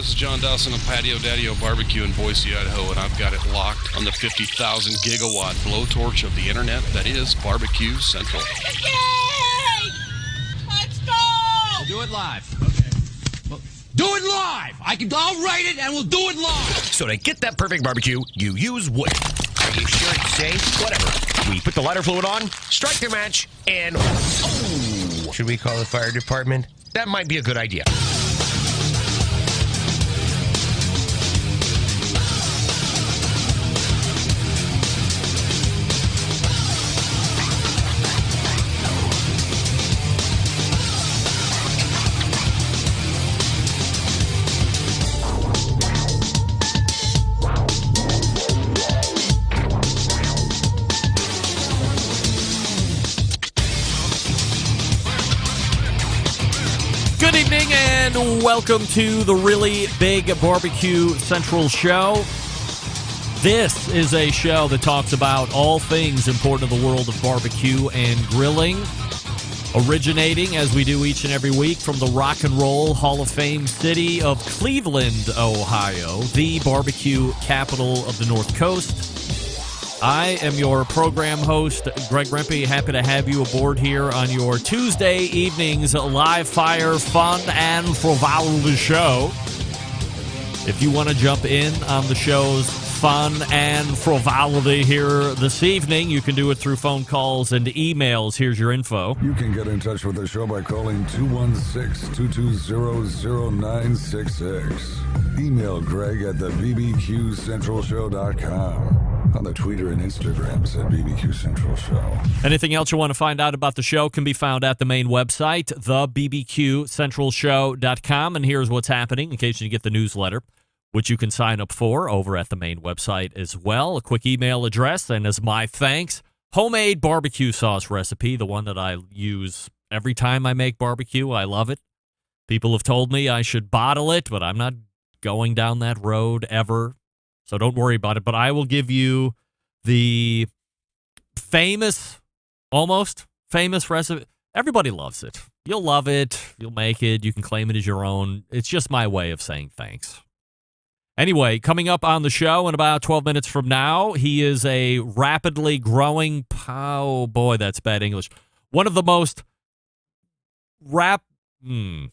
This is John Dawson of Patio Daddy-O Barbecue in Boise, Idaho, and I've got it locked on the 50,000 gigawatt blowtorch of the internet that is Barbecue Central. Yay! Let's go! We'll do it live. Okay. Well, do it live! I'll write it and we'll do it live! So to get that perfect barbecue, you use wood. Are you sure it's safe? Whatever. We put the lighter fluid on, strike the match, and... Oh! Should we call the fire department? That might be a good idea. Good evening and welcome to the Really Big Barbecue Central Show. This is a show that talks about all things important in the world of barbecue and grilling, originating, as we do each and every week, from the Rock and Roll Hall of Fame city of Cleveland, Ohio, the barbecue capital of the North Coast. I am your program host, Greg Rempe. Happy to have you aboard here on your Tuesday evening's live fire, fun, and frivolity show. If you want to jump in on the show's fun and frivolity here this evening, you can do it through phone calls and emails. Here's your info. You can get in touch with the show by calling 216-220-0966. Email Greg at the BBQCentralShow.com. On the Twitter and Instagrams at BBQ Central Show. Anything else you want to find out about the show can be found at the main website, thebbqcentralshow.com. And here's what's happening in case you get the newsletter, which you can sign up for over at the main website as well. A quick email address, and as my thanks, homemade barbecue sauce recipe, the one that I use every time I make barbecue. I love it. People have told me I should bottle it, but I'm not going down that road ever. So don't worry about it, but I will give you the famous, almost famous recipe. Everybody loves it. You'll love it. You'll make it. You can claim it as your own. It's just my way of saying thanks. Anyway, coming up on the show in about 12 minutes from now, he is a rapidly growing, oh boy, that's bad English. One of the most he's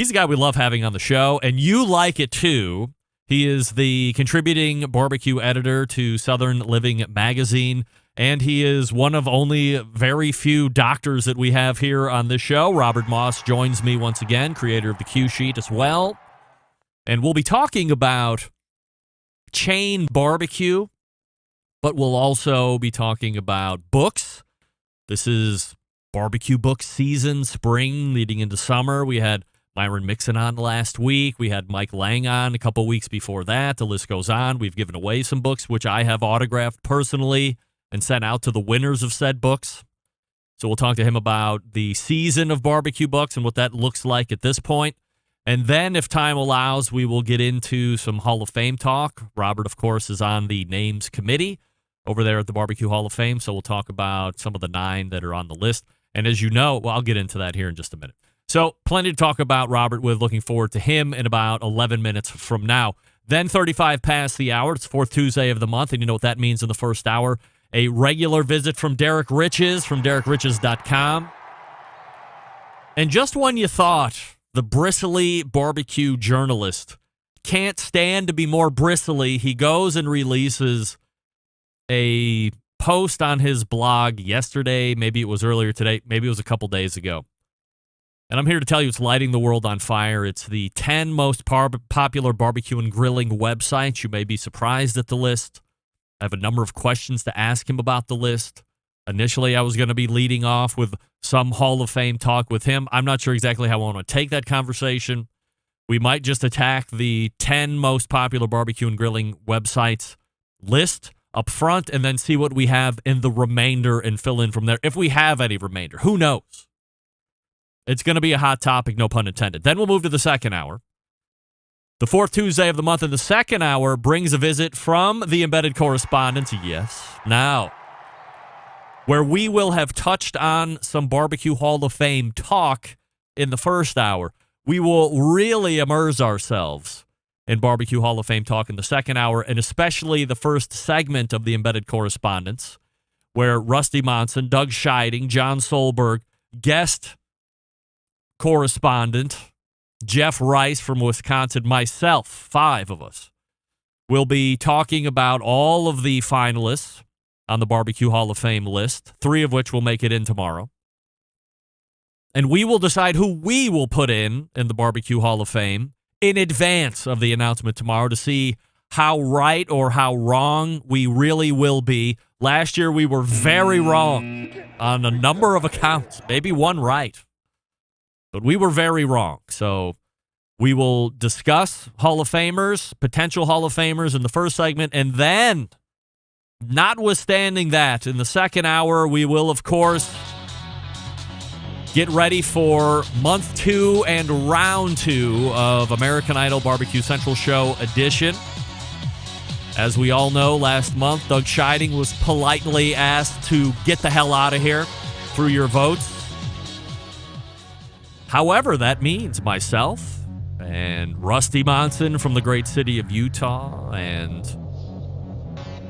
a guy we love having on the show, and you like it too. He is the contributing barbecue editor to Southern Living magazine, and he is one of only very few doctors that we have here on this show. Robert Moss joins me once again, creator of the Q Sheet as well. And we'll be talking about chain barbecue, but we'll also be talking about books. This is barbecue book season, spring leading into summer. We had Myron Mixon on last week. We had Mike Lang on a couple weeks before that. The list goes on. We've given away some books, which I have autographed personally and sent out to the winners of said books. So we'll talk to him about the season of barbecue books and what that looks like at this point. And then, if time allows, we will get into some Hall of Fame talk. Robert, of course, is on the names committee over there at the Barbecue Hall of Fame. So we'll talk about some of the 9 that are on the list. And as you know, well, I'll get into that here in just a minute. So plenty to talk about, Robert, with. Looking forward to him in about 11 minutes from now. Then 35 past the hour. It's fourth Tuesday of the month, and you know what that means in the first hour. A regular visit from Derek Riches from DerekRiches.com. And just when you thought the bristly barbecue journalist can't stand to be more bristly, he goes and releases a post on his blog yesterday. Maybe it was earlier today. Maybe it was a couple days ago. And I'm here to tell you it's lighting the world on fire. It's the 10 most popular barbecue and grilling websites. You may be surprised at the list. I have a number of questions to ask him about the list. Initially, I was going to be leading off with some Hall of Fame talk with him. I'm not sure exactly how I want to take that conversation. We might just attack the 10 most popular barbecue and grilling websites list up front and then see what we have in the remainder and fill in from there. If we have any remainder, who knows? It's going to be a hot topic, no pun intended. Then we'll move to the second hour. The fourth Tuesday of the month in the second hour brings a visit from the embedded correspondent. Yes, now, where we will have touched on some Barbecue Hall of Fame talk in the first hour. We will really immerse ourselves and Barbecue Hall of Fame talk in the second hour, and especially the first segment of the Embedded Correspondence, where Rusty Monson, Doug Scheiding, John Solberg, guest correspondent Jeff Rice from Wisconsin, myself, 5 of us, will be talking about all of the finalists on the Barbecue Hall of Fame list, 3 of which will make it in tomorrow. And we will decide who we will put in the Barbecue Hall of Fame in advance of the announcement tomorrow to see how right or how wrong we really will be. Last year, we were very wrong on a number of accounts, maybe one right. But we were very wrong. So we will discuss Hall of Famers, potential Hall of Famers in the first segment, and then, notwithstanding that, in the second hour, we will, of course, get ready for month 2 and round 2 of American Idol Barbecue Central Show edition. As we all know, last month, Doug Scheiding was politely asked to get the hell out of here through your votes. However, that means myself and Rusty Monson from the great city of Utah and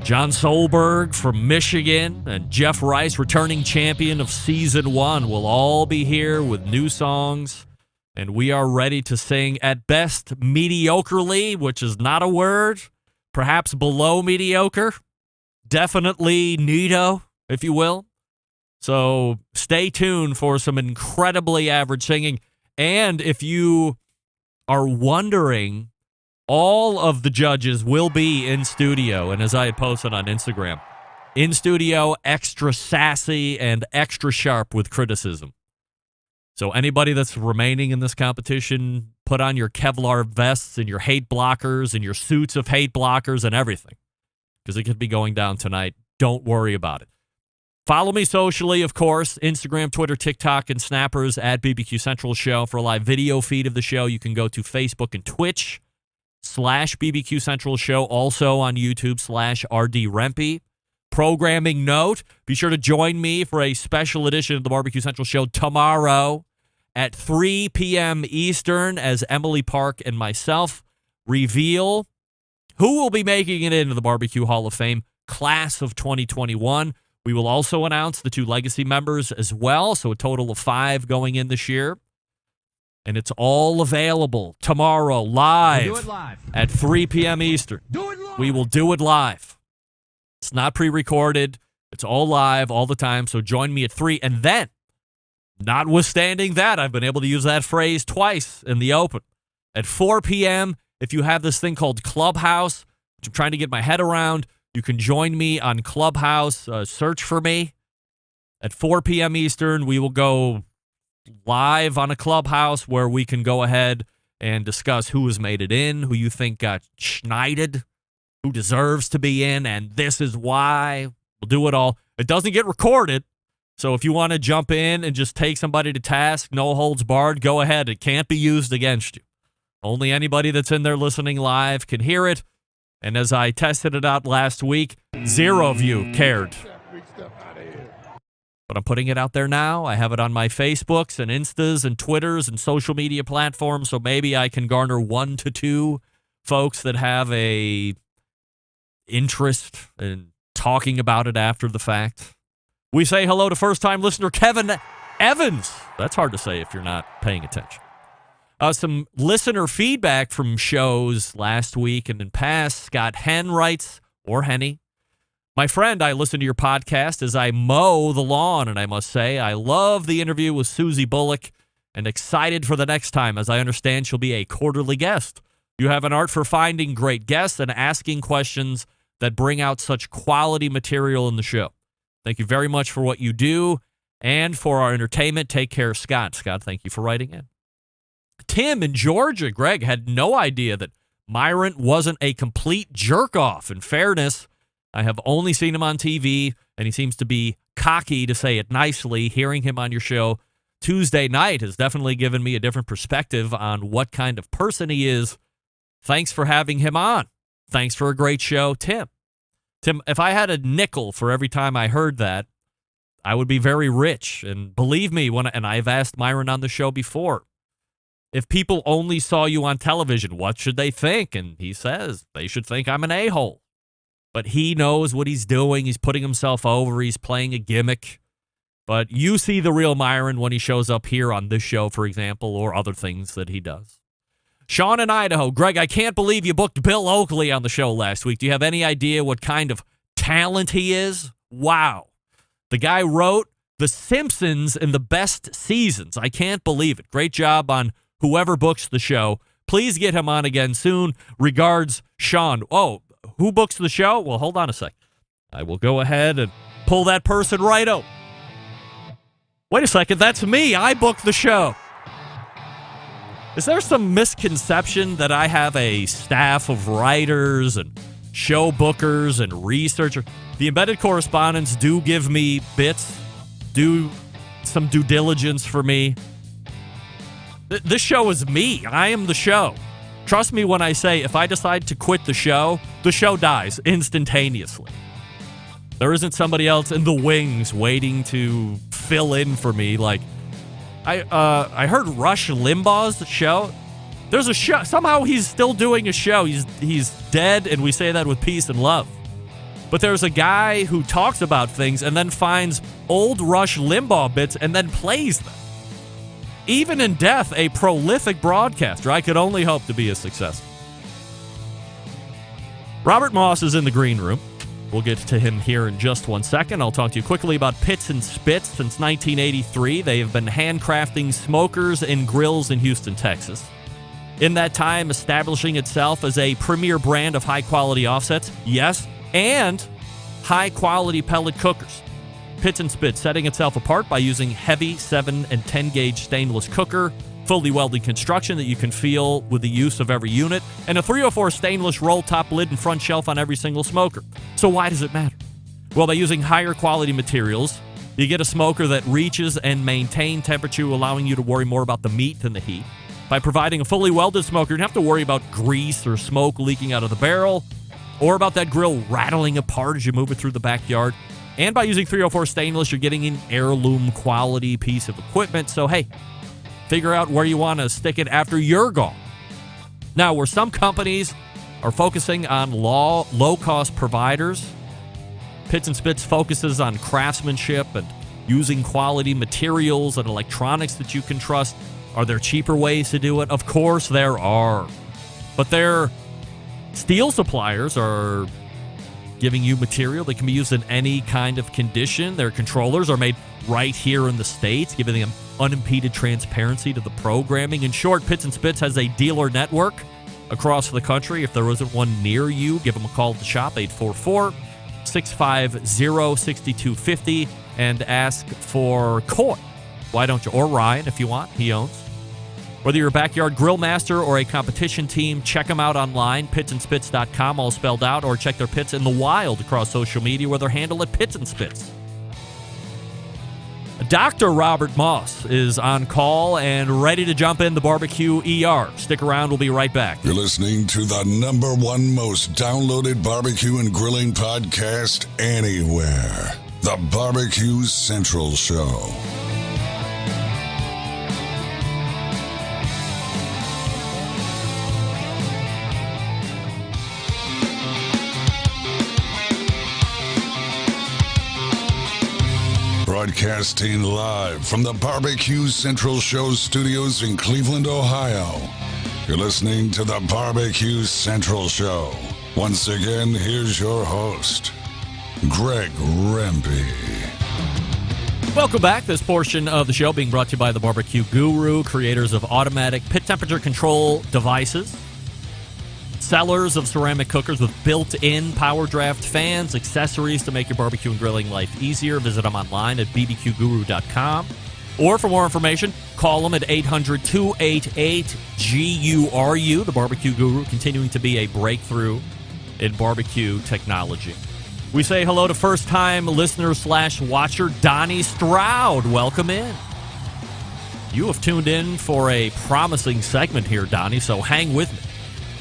John Solberg from Michigan and Jeff Rice, returning champion of Season 1, will all be here with new songs, and we are ready to sing at best mediocrely, which is not a word, perhaps below mediocre, definitely neato, if you will. So stay tuned for some incredibly average singing. And if you are wondering, all of the judges will be in studio. And as I had posted on Instagram, in studio, extra sassy and extra sharp with criticism. So anybody that's remaining in this competition, put on your Kevlar vests and your hate blockers and your suits of hate blockers and everything, because it could be going down tonight. Don't worry about it. Follow me socially, of course, Instagram, Twitter, TikTok, and Snappers at BBQ Central Show. For a live video feed of the show, you can go to Facebook and Twitch/BBQ Central Show, also on YouTube/RD Rempe. Programming note, be sure to join me for a special edition of the Barbecue Central Show tomorrow at 3 p.m. Eastern as Emily Park and myself reveal who will be making it into the Barbecue Hall of Fame class of 2021. We will also announce the 2 legacy members as well, so a total of 5 going in this year. And it's all available tomorrow live at 3 p.m. Eastern. We will do it live. It's not pre-recorded. It's all live all the time, so join me at 3. And then, notwithstanding that, I've been able to use that phrase twice in the open. At 4 p.m., if you have this thing called Clubhouse, which I'm trying to get my head around, you can join me on Clubhouse. Search for me. At 4 p.m. Eastern, we will go live on a Clubhouse where we can go ahead and discuss who has made it in, who you think got schneided, who deserves to be in, and this is why. We'll do it all. It doesn't get recorded, so if you want to jump in and just take somebody to task, no holds barred, go ahead. It can't be used against you. Only anybody that's in there listening live can hear it. And as I tested it out last week, 0 of you cared. But I'm putting it out there now. I have it on my Facebooks and Instas and Twitters and social media platforms, so maybe I can garner 1 to 2 folks that have a interest in talking about it after the fact. We say hello to first-time listener Kevin Evans. That's hard to say if you're not paying attention. Some listener feedback from shows last week and in past. Scott Hen writes, or Henny, my friend, I listen to your podcast as I mow the lawn, and I must say I love the interview with Susie Bullock and excited for the next time, as I understand she'll be a quarterly guest. You have an art for finding great guests and asking questions that bring out such quality material in the show. Thank you very much for what you do and for our entertainment. Take care, Scott. Scott, thank you for writing in. Tim in Georgia, Greg, had no idea that Myron wasn't a complete jerk-off. In fairness, I have only seen him on TV, and he seems to be cocky, to say it nicely. Hearing him on your show Tuesday night has definitely given me a different perspective on what kind of person he is. Thanks for having him on. Thanks for a great show, Tim. Tim, if I had a nickel for every time I heard that, I would be very rich. And believe me, and I've asked Myron on the show before, If people only saw you on television, what should they think? And he says they should think I'm an a-hole. But he knows what he's doing. He's putting himself over. He's playing a gimmick. But you see the real Myron when he shows up here on this show, for example, or other things that he does. Sean in Idaho. Greg, I can't believe you booked Bill Oakley on the show last week. Do you have any idea what kind of talent he is? Wow. The guy wrote The Simpsons in the best seasons. I can't believe it. Great job on whoever books the show. Please get him on again soon. Regards, Sean. Oh, who books the show? Well, hold on a sec. I will go ahead and pull that person right out. Wait a second. That's me. I booked the show. Is there some misconception that I have a staff of writers and show bookers and researchers? The embedded correspondents do give me bits, do some due diligence for me. This show is me. I am the show. Trust me when I say if I decide to quit the show dies instantaneously. There isn't somebody else in the wings waiting to fill in for me. Like, I heard Rush Limbaugh's show. There's a show. Somehow he's still doing a show. He's dead, and we say that with peace and love. But there's a guy who talks about things and then finds old Rush Limbaugh bits and then plays them. Even in death, a prolific broadcaster. I could only hope to be a success. Robert Moss is in the green room. We'll get to him here in just 1 second. I'll talk to you quickly about Pits and Spits. Since 1983, they have been handcrafting smokers and grills in Houston, Texas. In that time, establishing itself as a premier brand of high-quality offsets, yes, and high-quality pellet cookers. Pits and Spits setting itself apart by using heavy 7 and 10 gauge stainless cooker, fully welded construction that you can feel with the use of every unit, and a 304 stainless roll top lid and front shelf on every single smoker. So why does it matter? Well, by using higher quality materials, you get a smoker that reaches and maintains temperature, allowing you to worry more about the meat than the heat. By providing a fully welded smoker, you don't have to worry about grease or smoke leaking out of the barrel, or about that grill rattling apart as you move it through the backyard. And by using 304 stainless, you're getting an heirloom quality piece of equipment. So, hey, figure out where you want to stick it after you're gone. Now, where some companies are focusing on low-cost providers, Pits and Spits focuses on craftsmanship and using quality materials and electronics that you can trust. Are there cheaper ways to do it? Of course there are. But their steel suppliers are giving you material that can be used in any kind of condition. Their controllers are made right here in the States, giving them unimpeded transparency to the programming. In short, Pits and Spits has a dealer network across the country. If there isn't one near you, give them a call at the shop, 844-650-6250, and ask for Coy. Why don't you? Or Ryan, if you want. He owns. Whether you're a backyard grill master or a competition team, check them out online, pitsandspits.com, all spelled out, or check their pits in the wild across social media where they're handled at Pits and Spits. Dr. Robert Moss is on call and ready to jump in the barbecue ER. Stick around. We'll be right back. You're listening to the #1 most downloaded barbecue and grilling podcast anywhere. The Barbecue Central Show. Broadcasting live from the Barbecue Central Show studios in Cleveland, Ohio. You're listening to the Barbecue Central Show. Once again, here's your host, Greg Rempe. Welcome back. This portion of the show being brought to you by the Barbecue Guru, creators of automatic pit temperature control devices, sellers of ceramic cookers with built-in power draft fans, accessories to make your barbecue and grilling life easier. Visit them online at bbqguru.com. Or for more information, call them at 800-288-GURU. The Barbecue Guru continuing to be a breakthrough in barbecue technology. We say hello to first-time listener/watcher Donnie Stroud. Welcome in. You have tuned in for a promising segment here, Donnie, so hang with me.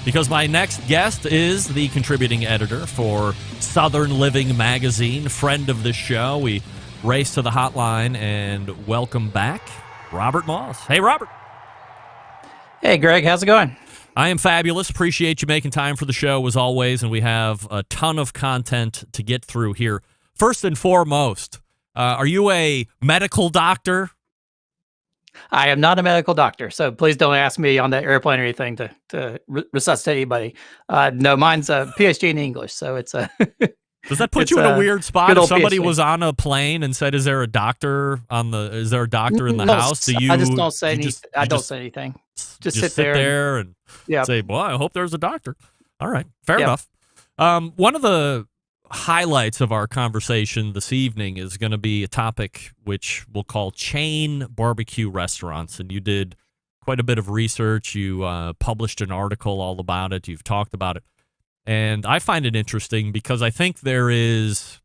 Because my next guest is the contributing editor for Southern Living magazine, friend of this show. We race to the hotline and welcome back Robert Moss. Hey, Robert. Hey, Greg, how's it going? I am fabulous. Appreciate you making time for the show as always, and we have a ton of content to get through here. First and foremost, are you a medical doctor? I am not a medical doctor, so please don't ask me on that airplane or anything to resuscitate anybody. No, mine's a PhD in English, so it's a Does that put it's you in a a weird spot? good If old somebody PhD. was on a plane and said, "Is there a doctor in the No, house?" Do you? I just don't say you any. just I you don't just say anything. Just just sit sit there and there and yeah, say, "Well, I hope there's a doctor." All right, fair yeah. enough. One of the highlights of our conversation this evening is going to be a topic which we'll call chain barbecue restaurants. And you did quite a bit of research. You published an article all about it. You've talked about it. And I find it interesting because I think there is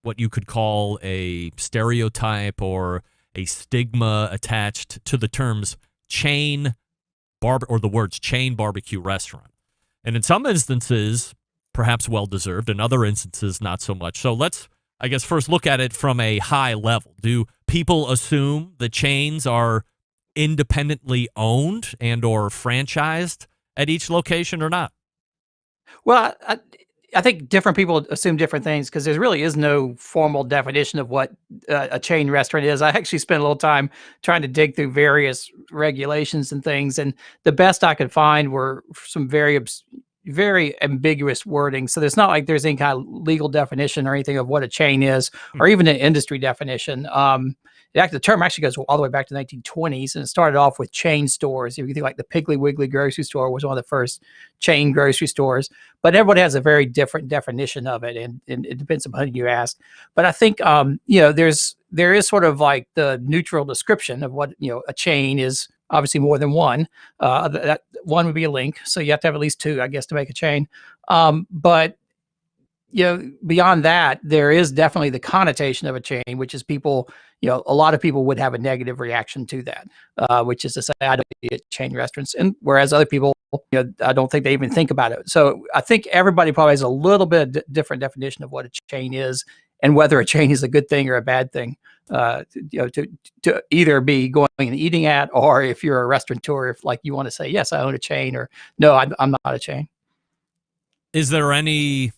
what you could call a stereotype or a stigma attached to the terms chain or the words chain barbecue restaurant. And in some instances, perhaps well-deserved. In other instances, not so much. So let's, I guess, first look at it from a high level. Do people assume the chains are independently owned and or franchised at each location or not? Well, I think different people assume different things because there really is no formal definition of what a chain restaurant is. I actually spent a little time trying to dig through various regulations and things, and the best I could find were some very ambiguous wording. So there's not like there's any kind of legal definition or anything of what a chain is, or even an industry definition. The term actually goes all the way back to the 1920s, and it started off with chain stores. If you think like the Piggly Wiggly grocery store was one of the first chain grocery stores, but everybody has a very different definition of it, and it depends upon who you ask. But I think there is sort of like the neutral description of what a chain is. Obviously, more than one. That one would be a link, so you have to have at least two, I guess, to make a chain. But beyond that, there is definitely the connotation of a chain, which is people. A lot of people would have a negative reaction to that, which is to say, I don't eat at chain restaurants, and whereas other people, I don't think they even think about it. So I think everybody probably has a little bit of different definition of what a chain is, and whether a chain is a good thing or a bad thing. To either be going and eating at, or if you're a restaurateur, if like you want to say, yes, I own a chain, or no, I'm not a chain. Is there any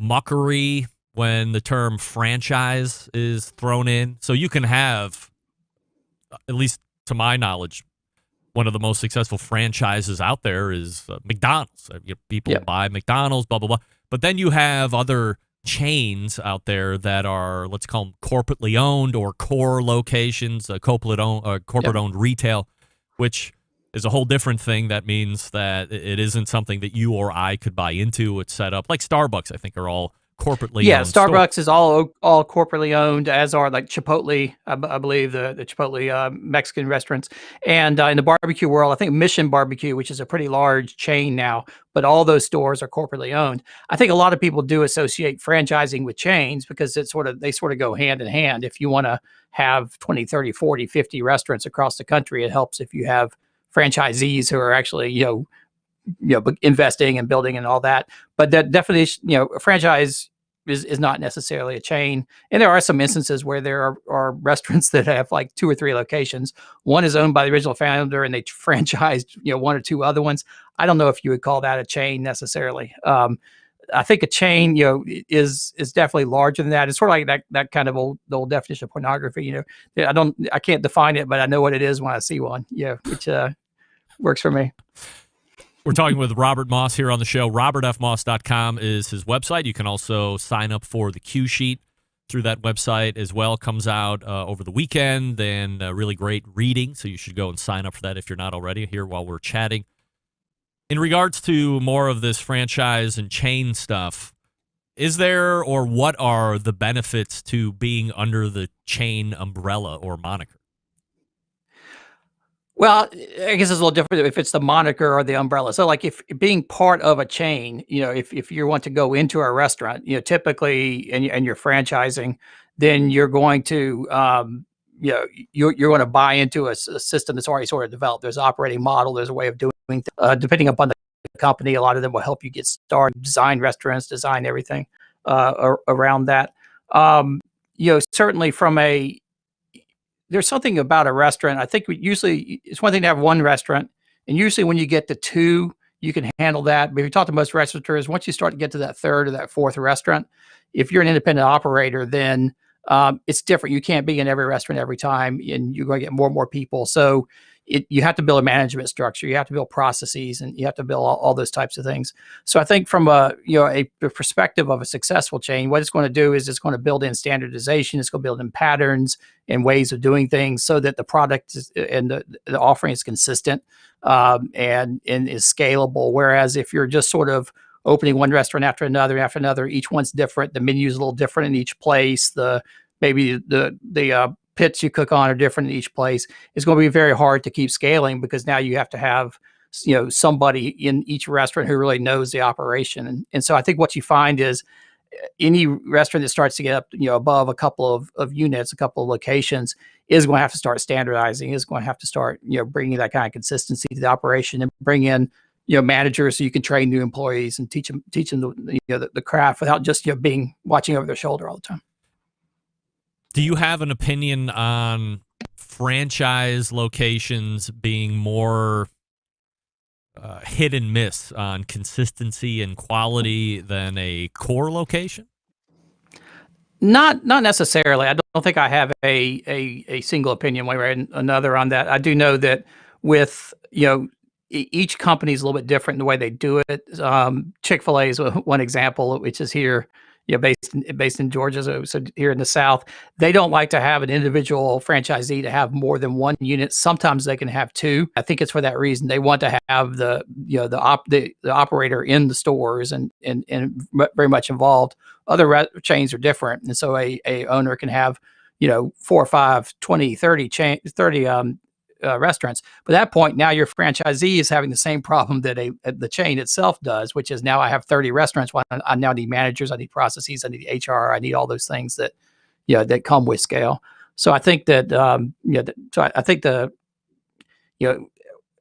muckery when the term franchise is thrown in? So you can have, at least to my knowledge, one of the most successful franchises out there is McDonald's. People buy McDonald's, blah, blah, blah. But then you have other chains out there that are, let's call them corporately owned or core locations, corporate-owned retail, which is a whole different thing. That means that it isn't something that you or I could buy into. It's set up like Starbucks, I think, are all corporately owned Starbucks stores. is all corporately owned, as are like Chipotle, I believe the Chipotle Mexican restaurants. And in the barbecue world, I think Mission Barbecue, which is a pretty large chain now, but all those stores are corporately owned. I think a lot of people do associate franchising with chains because they sort of go hand in hand. If you want to have 20, 30, 40, 50 restaurants across the country, it helps if you have franchisees who are actually, investing and building and all that. But that definition, a franchise is not necessarily a chain. And there are some instances where there are restaurants that have like 2 or 3 locations. One is owned by the original founder and they franchised, 1 or 2 other ones. I don't know if you would call that a chain necessarily. I think a chain, is definitely larger than that. It's sort of like that kind of the old definition of pornography. I can't define it, but I know what it is when I see one. Which works for me. We're talking with Robert Moss here on the show. RobertFMoss.com is his website. You can also sign up for the Q Sheet through that website as well. Comes out over the weekend, and really great reading, so you should go and sign up for that if you're not already here while we're chatting. In regards to more of this franchise and chain stuff, is there or what are the benefits to being under the chain umbrella or moniker? Well, I guess it's a little different if it's the moniker or the umbrella. So, like, if being part of a chain, if you want to go into a restaurant, typically, and you're franchising, then you're going to, you're going to buy into a system that's already sort of developed. There's an operating model. There's a way of doing things. Depending upon the company, a lot of them will help you get started, design restaurants, design everything around that. Certainly there's something about a restaurant. I think it's one thing to have one restaurant And usually when you get to 2, you can handle that. But if you talk to most restaurateurs, once you start to get to that 3rd or that 4th restaurant, if you're an independent operator, then it's different. You can't be in every restaurant every time, and you're going to get more and more people. So you have to build a management structure. You have to build processes, and you have to build all those types of things. So I think from a perspective of a successful chain, what it's going to do is it's going to build in standardization. It's going to build in patterns and ways of doing things so that the product and the offering is consistent and is scalable. Whereas if you're just sort of opening one restaurant after another, each one's different. The menu is a little different in each place. Maybe the pits you cook on are different in each place. It's going to be very hard to keep scaling because now you have to have somebody in each restaurant who really knows the operation. And so I think what you find is any restaurant that starts to get up above a couple of units, a couple of locations, is going to have to start standardizing, is going to have to start bringing that kind of consistency to the operation, and bring in managers so you can train new employees and teach them the craft without just being watching over their shoulder all the time. Do you have an opinion on franchise locations being more hit and miss on consistency and quality than a core location? Not necessarily. I don't think I have a single opinion one way or another on that. I do know that with each company is a little bit different in the way they do it. Chick-fil-A is one example, which is here, based in Georgia, so here in the South. They don't like to have an individual franchisee to have more than one unit. Sometimes they can have 2. I think it's for that reason. They want to have the operator in the stores and very much involved. Other chains are different, and so a owner can have 4 or 5, 20, 30 restaurants. But at that point, now your franchisee is having the same problem that the chain itself does, which is now I have 30 restaurants. Well, I now need managers, I need processes, I need HR, I need all those things that that come with scale. So I think that I think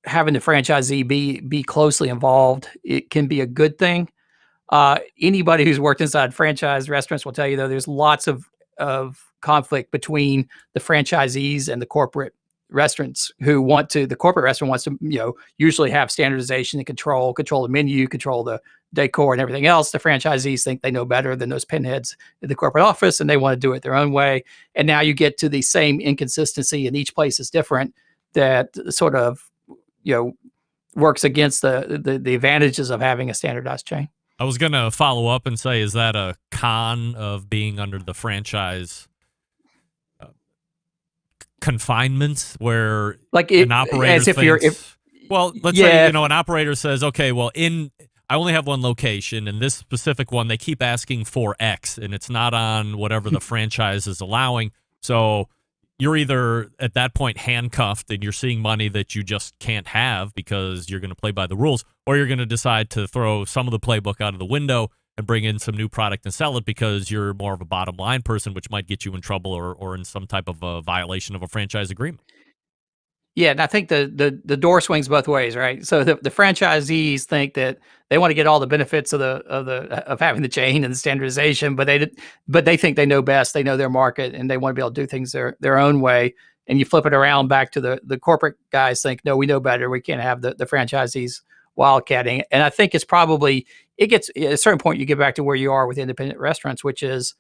having the franchisee be closely involved, it can be a good thing. Anybody who's worked inside franchise restaurants will tell you, though, there's lots of conflict between the franchisees and the corporate restaurants the corporate restaurant wants to, usually have standardization and control the menu, control the decor and everything else. The franchisees think they know better than those pinheads in the corporate office, and they want to do it their own way. And now you get to the same inconsistency, and each place is different, that sort of, works against the advantages of having a standardized chain. I was going to follow up and say, is that a con of being under the franchise confinements where an operator thinks, let's say, an operator says, okay, well, I only have one location, and this specific one, they keep asking for X, and it's not on whatever the franchise is allowing. So you're either at that point handcuffed and you're seeing money that you just can't have because you're going to play by the rules, or you're going to decide to throw some of the playbook out of the window and bring in some new product and sell it because you're more of a bottom line person, which might get you in trouble or in some type of a violation of a franchise agreement. Yeah, and I think the door swings both ways, right? So the franchisees think that they want to get all the benefits of having the chain and the standardization, but they think they know best. They know their market, and they want to be able to do things their own way. And you flip it around back to the corporate guys think, no, we know better. We can't have the franchisees wildcatting. And I think it gets at a certain point, you get back to where you are with independent restaurants, which is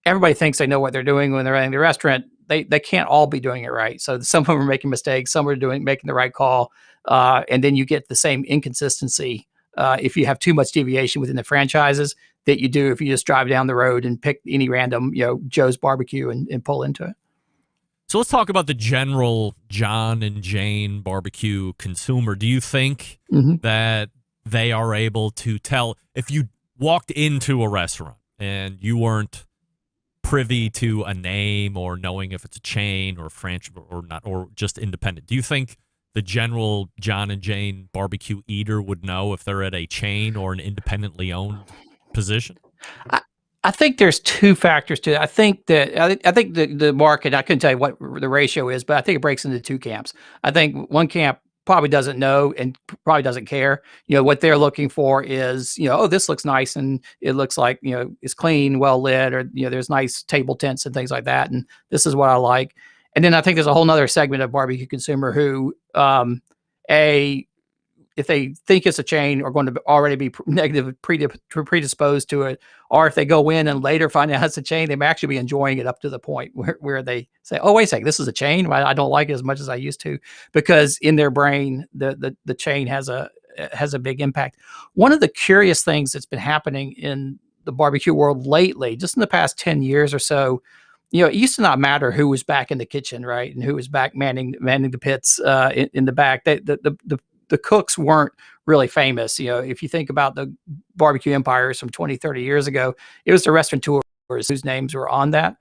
everybody thinks they know what they're doing when they're running the restaurant. They can't all be doing it right. So some of them are making mistakes, some are making the right call. And then you get the same inconsistency if you have too much deviation within the franchises that you do if you just drive down the road and pick any random, Joe's Barbecue and pull into it. So let's talk about the general John and Jane barbecue consumer. Do you think that they are able to tell if you walked into a restaurant and you weren't privy to a name or knowing if it's a chain or franchise or not, or just independent? Do you think the general John and Jane barbecue eater would know if they're at a chain or an independently owned position? I think there's 2 factors to it. I think the market, I couldn't tell you what the ratio is, but I think it breaks into 2 camps. I think one camp probably doesn't know and probably doesn't care. What they're looking for is, oh, this looks nice and it looks like, it's clean, well lit, or, there's nice table tents and things like that. And this is what I like. And then I think there's a whole nother segment of barbecue consumer who, a if they think it's a chain, are going to already be negative predisposed to it, or if they go in and later find out it's a chain, they may actually be enjoying it up to the point where they say, "Oh, wait a second, this is a chain. I don't like it as much as I used to," because in their brain, the chain has a big impact. One of the curious things that's been happening in the barbecue world lately, just in the past 10 years or so, it used to not matter who was back in the kitchen, right, and who was back manning the pits in the back. The cooks weren't really famous. If you think about the barbecue empires from 20, 30 years ago, it was the restaurateurs whose names were on that.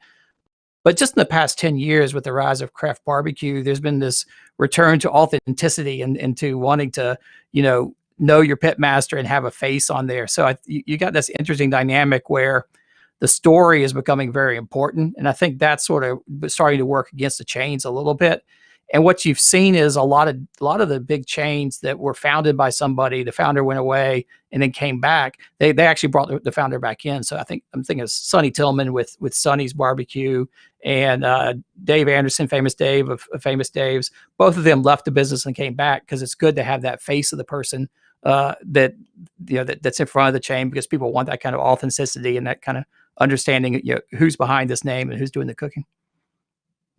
But just in the past 10 years, with the rise of craft barbecue, there's been this return to authenticity and to wanting to, know your pit master and have a face on there. So you got this interesting dynamic where the story is becoming very important. And I think that's sort of starting to work against the chains a little bit. And what you've seen is a lot of the big chains that were founded by somebody, the founder went away and then came back. They actually brought the founder back in. So I'm thinking of Sonny Tillman with Sonny's Barbecue, and Dave Anderson, Famous Dave of Famous Dave's. Both of them left the business and came back because it's good to have that face of the person that's in front of the chain, because people want that kind of authenticity and that kind of understanding, who's behind this name and who's doing the cooking.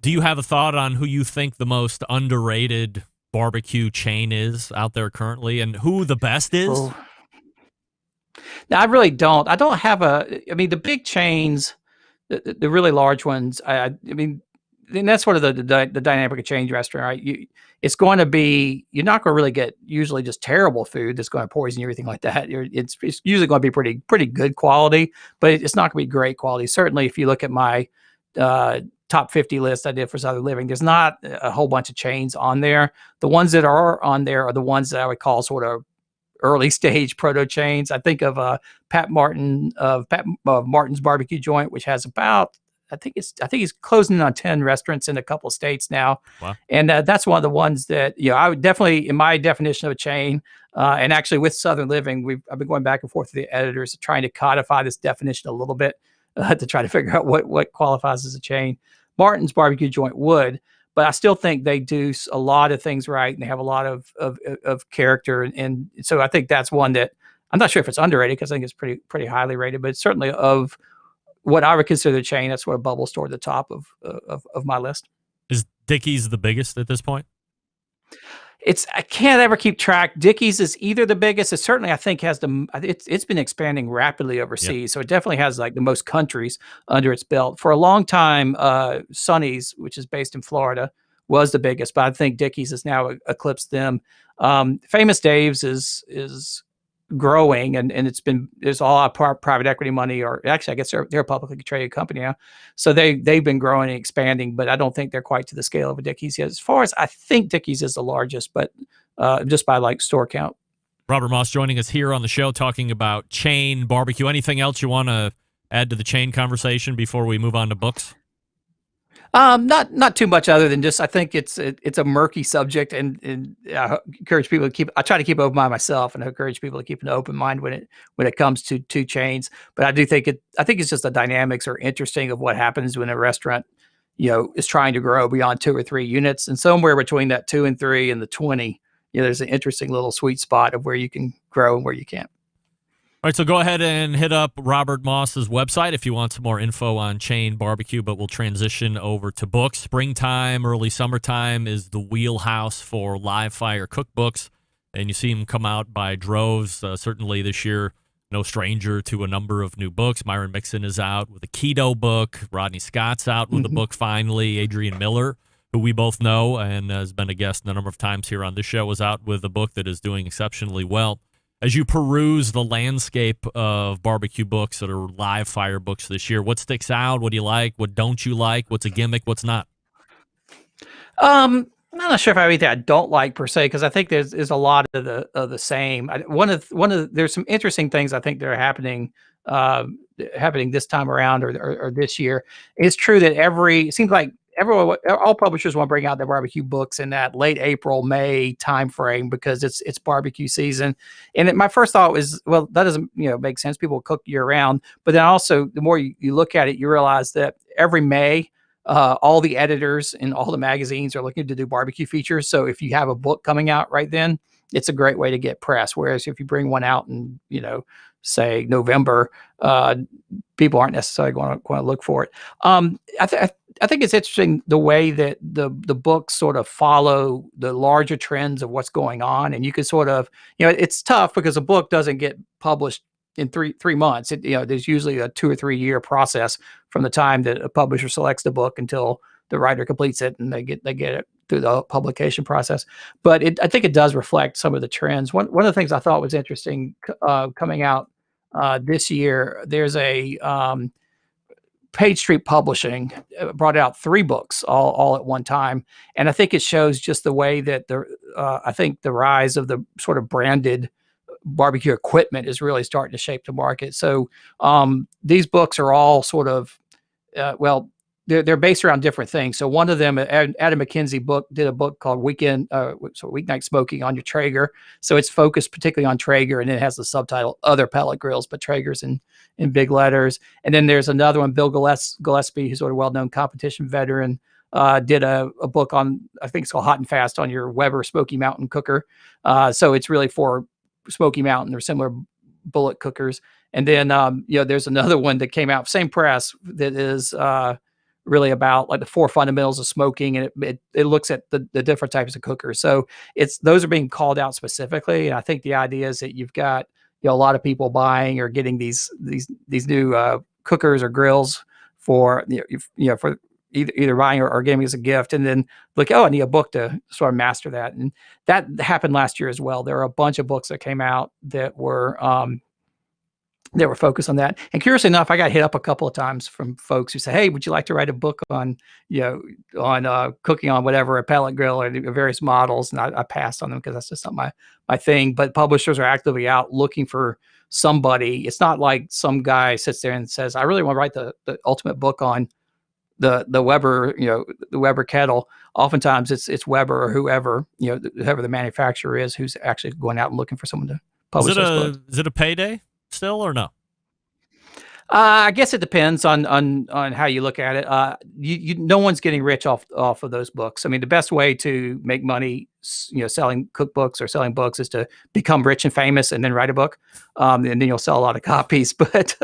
Do you have a thought on who you think the most underrated barbecue chain is out there currently, and who the best is? Oh. No, I really don't. I don't have the big chains, the really large ones. And that's sort of the dynamic of chain restaurant, right? It's going to be, you're not going to really get usually just terrible food that's going to poison you, everything like that. It's usually going to be pretty good quality, but it's not going to be great quality. Certainly, if you look at my top 50 list I did for Southern Living, there's not a whole bunch of chains on there. The ones that are on there are the ones that I would call sort of early stage proto chains. I think of Pat Martin of Martin's Barbecue Joint, which has about, I think he's closing on 10 restaurants in a couple of states now. Wow. And that's one of the ones that, I would definitely, in my definition of a chain, and actually with Southern Living, I've been going back and forth with the editors trying to codify this definition a little bit to try to figure out what qualifies as a chain. Martin's Barbecue Joint would, but I still think they do a lot of things right, and they have a lot of character, and so I think that's one that I'm not sure if it's underrated, because I think it's pretty highly rated, but certainly of what I would consider a chain, that's what bubbles toward the top of my list. Is Dickey's the biggest at this point? I can't ever keep track. Dickey's is either the biggest. It certainly, I think, has it's been expanding rapidly overseas. Yep. So it definitely has like the most countries under its belt. For a long time, Sonny's, which is based in Florida, was the biggest, but I think Dickey's has now eclipsed them. Famous Dave's is growing, and there's a lot of private equity money, or actually I guess they're a publicly traded company now, so they've been growing and expanding, but I don't think they're quite to the scale of a Dickey's yet. As far as I think Dickey's is the largest, but just by like store count. Robert Moss joining us here on the show talking about chain barbecue. Anything else you want to add to the chain conversation before we move on to books? Not too much, other than just I think it's a murky subject, and I encourage people to I try to keep an open mind myself, and I encourage people to keep an open mind when it comes to chains. But I do think it's just the dynamics are interesting of what happens when a restaurant, is trying to grow beyond 2 or 3 units, and somewhere between that 2 and 3 and the 20, there's an interesting little sweet spot of where you can grow and where you can't. All right, so go ahead and hit up Robert Moss's website if you want some more info on chain barbecue, but we'll transition over to books. Springtime, early summertime is the wheelhouse for live fire cookbooks, and you see them come out by droves. Certainly this year, no stranger to a number of new books. Myron Mixon is out with a keto book. Rodney Scott's out with a book finally. Adrian Miller, who we both know and has been a guest a number of times here on this show, was out with a book that is doing exceptionally well. As you peruse the landscape of barbecue books that are live fire books this year, what sticks out? What do you like? What don't you like? What's a gimmick? What's not? I'm not sure if I have anything I don't like per se, because I think there's a lot of the same. There's some interesting things I think that are happening this time around or this year. It's true that it seems like all publishers want to bring out their barbecue books in that late April, May timeframe, because it's barbecue season. And my first thought was, well, that doesn't make sense. People cook year round. But then also, the more you look at it, you realize that every May, all the editors in all the magazines are looking to do barbecue features. So if you have a book coming out right then, it's a great way to get press. Whereas if you bring one out in, say November, people aren't necessarily going to look for it. I think it's interesting the way that the books sort of follow the larger trends of what's going on, and you can sort of, it's tough because a book doesn't get published in three months. There's usually a 2 or 3 year process from the time that a publisher selects the book until the writer completes it and they get it through the publication process. But I think it does reflect some of the trends. One of the things I thought was interesting coming out this year, there's a Page Street Publishing brought out 3 books all at one time, and I think it shows just the way that I think the rise of the sort of branded barbecue equipment is really starting to shape the market. So these books are all sort of they're based around different things. So one of them, Adam McKenzie did a book called Weeknight Smoking on Your Traeger. So it's focused particularly on Traeger, and it has the subtitle Other Pellet Grills, but Traeger's in big letters. And then there's another one, Bill Gillespie, who's sort of well-known competition veteran, did a book on, I think it's called Hot and Fast on Your Weber Smoky Mountain Cooker. So it's really for Smoky Mountain or similar bullet cookers. And then, there's another one that came out, same press, that is really about like the 4 fundamentals of smoking, and it looks at the different types of cookers. So those are being called out specifically, and I think the idea is that you've got a lot of people buying or getting these new cookers or grills for for either buying or getting as a gift, and then like, I need a book to sort of master that. And that happened last year as well. There are a bunch of books that came out that were focused on that. And curiously enough, I got hit up a couple of times from folks who say, "Hey, would you like to write a book on, cooking on whatever, a pellet grill or the various models?" And I passed on them because that's just not my thing. But publishers are actively out looking for somebody. It's not like some guy sits there and says, "I really want to write the ultimate book on the Weber, the Weber kettle." Oftentimes it's Weber or whoever the manufacturer is who's actually going out and looking for someone to publish those books. Is it a payday still or no? I guess it depends on how you look at it. No one's getting rich off of those books. I mean, the best way to make money, selling cookbooks or selling books, is to become rich and famous and then write a book, and then you'll sell a lot of copies. But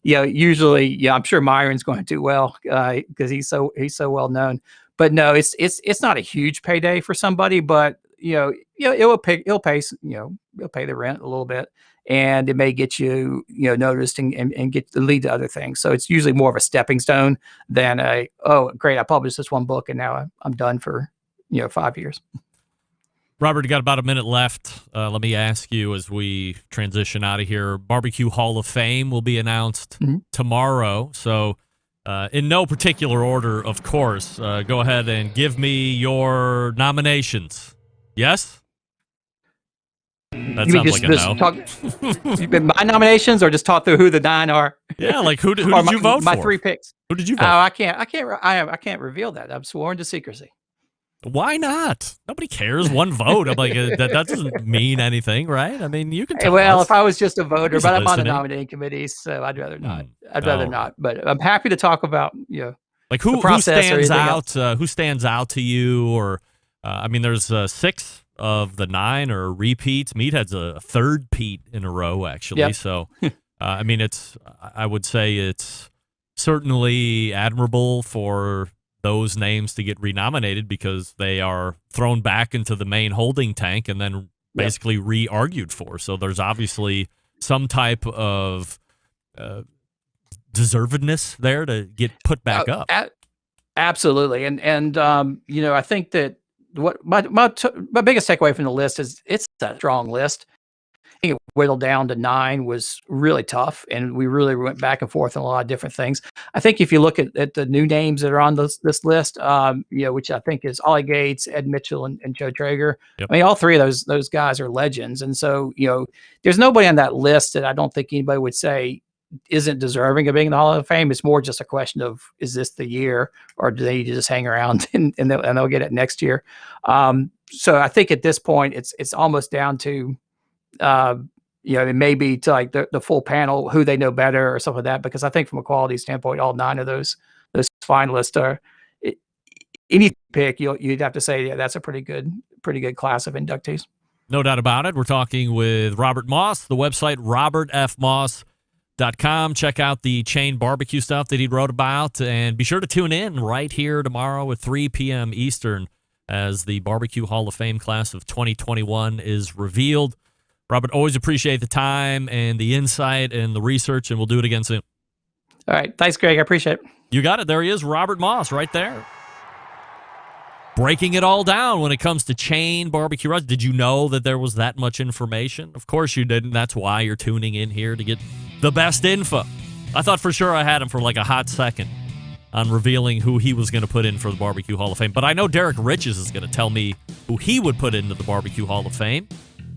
usually, I'm sure Myron's going to do well because he's so well known. But no, it's not a huge payday for somebody, but it'll pay the rent a little bit. And it may get you, noticed and get to lead to other things. So it's usually more of a stepping stone than great, I published this one book and now I'm done for, 5 years. Robert, you got about a minute left. Let me ask you as we transition out of here. Barbecue Hall of Fame will be announced tomorrow. So in no particular order, of course, go ahead and give me your nominations. Yes? That sounds like a no. My nominations, or just talk through who the 9 are? Yeah, like who did you vote for? My 3 picks. Who did you vote? Oh, I can't reveal that. I'm sworn to secrecy. Why not? Nobody cares. One vote. I'm like, that doesn't mean anything, right? I mean, you can tell us. If I was just a voter, but I'm on the nominating committee, so I'd rather not. Rather not. But I'm happy to talk about like who stands out. Who stands out to you? Or I mean, there's 6 of the 9 are repeats. Meathead's a 3rd Pete in a row, actually. Yep. So, I mean, I would say it's certainly admirable for those names to get renominated because they are thrown back into the main holding tank and then basically re-argued for. So there's obviously some type of deservedness there to get put back up. Absolutely. And I think that what my biggest takeaway from the list is it's a strong list. I think it whittled down to 9 was really tough, and we really went back and forth on a lot of different things. I think if you look at the new names that are on this list, which I think is Ollie Gates, Ed Mitchell, and Joe Traeger. Yep. I mean, all 3 of those guys are legends, and so there's nobody on that list that I don't think anybody would say isn't deserving of being in the Hall of Fame. It's more just a question of, is this the year, or do they just hang around and they'll get it next year? So I think at this point, it's almost down to, it may be to like the full panel, who they know better or something like that, because I think from a quality standpoint, all 9 of those finalists are any pick. You'd have to say, yeah, that's a pretty good class of inductees. No doubt about it. We're talking with Robert Moss, the website robertfmoss.com. Check out the chain barbecue stuff that he wrote about, and be sure to tune in right here tomorrow at 3 p.m. Eastern as the Barbecue Hall of Fame class of 2021 is revealed. Robert, always appreciate the time and the insight and the research, and we'll do it again soon. All right. Thanks, Greg. I appreciate it. You got it. There he is, Robert Moss, right there. Breaking it all down when it comes to chain barbecue restaurants. Did you know that there was that much information? Of course you didn't. That's why you're tuning in here to get the best info. I thought for sure I had him for like a hot second on revealing who he was going to put in for the Barbecue Hall of Fame. But I know Derek Riches is going to tell me who he would put into the Barbecue Hall of Fame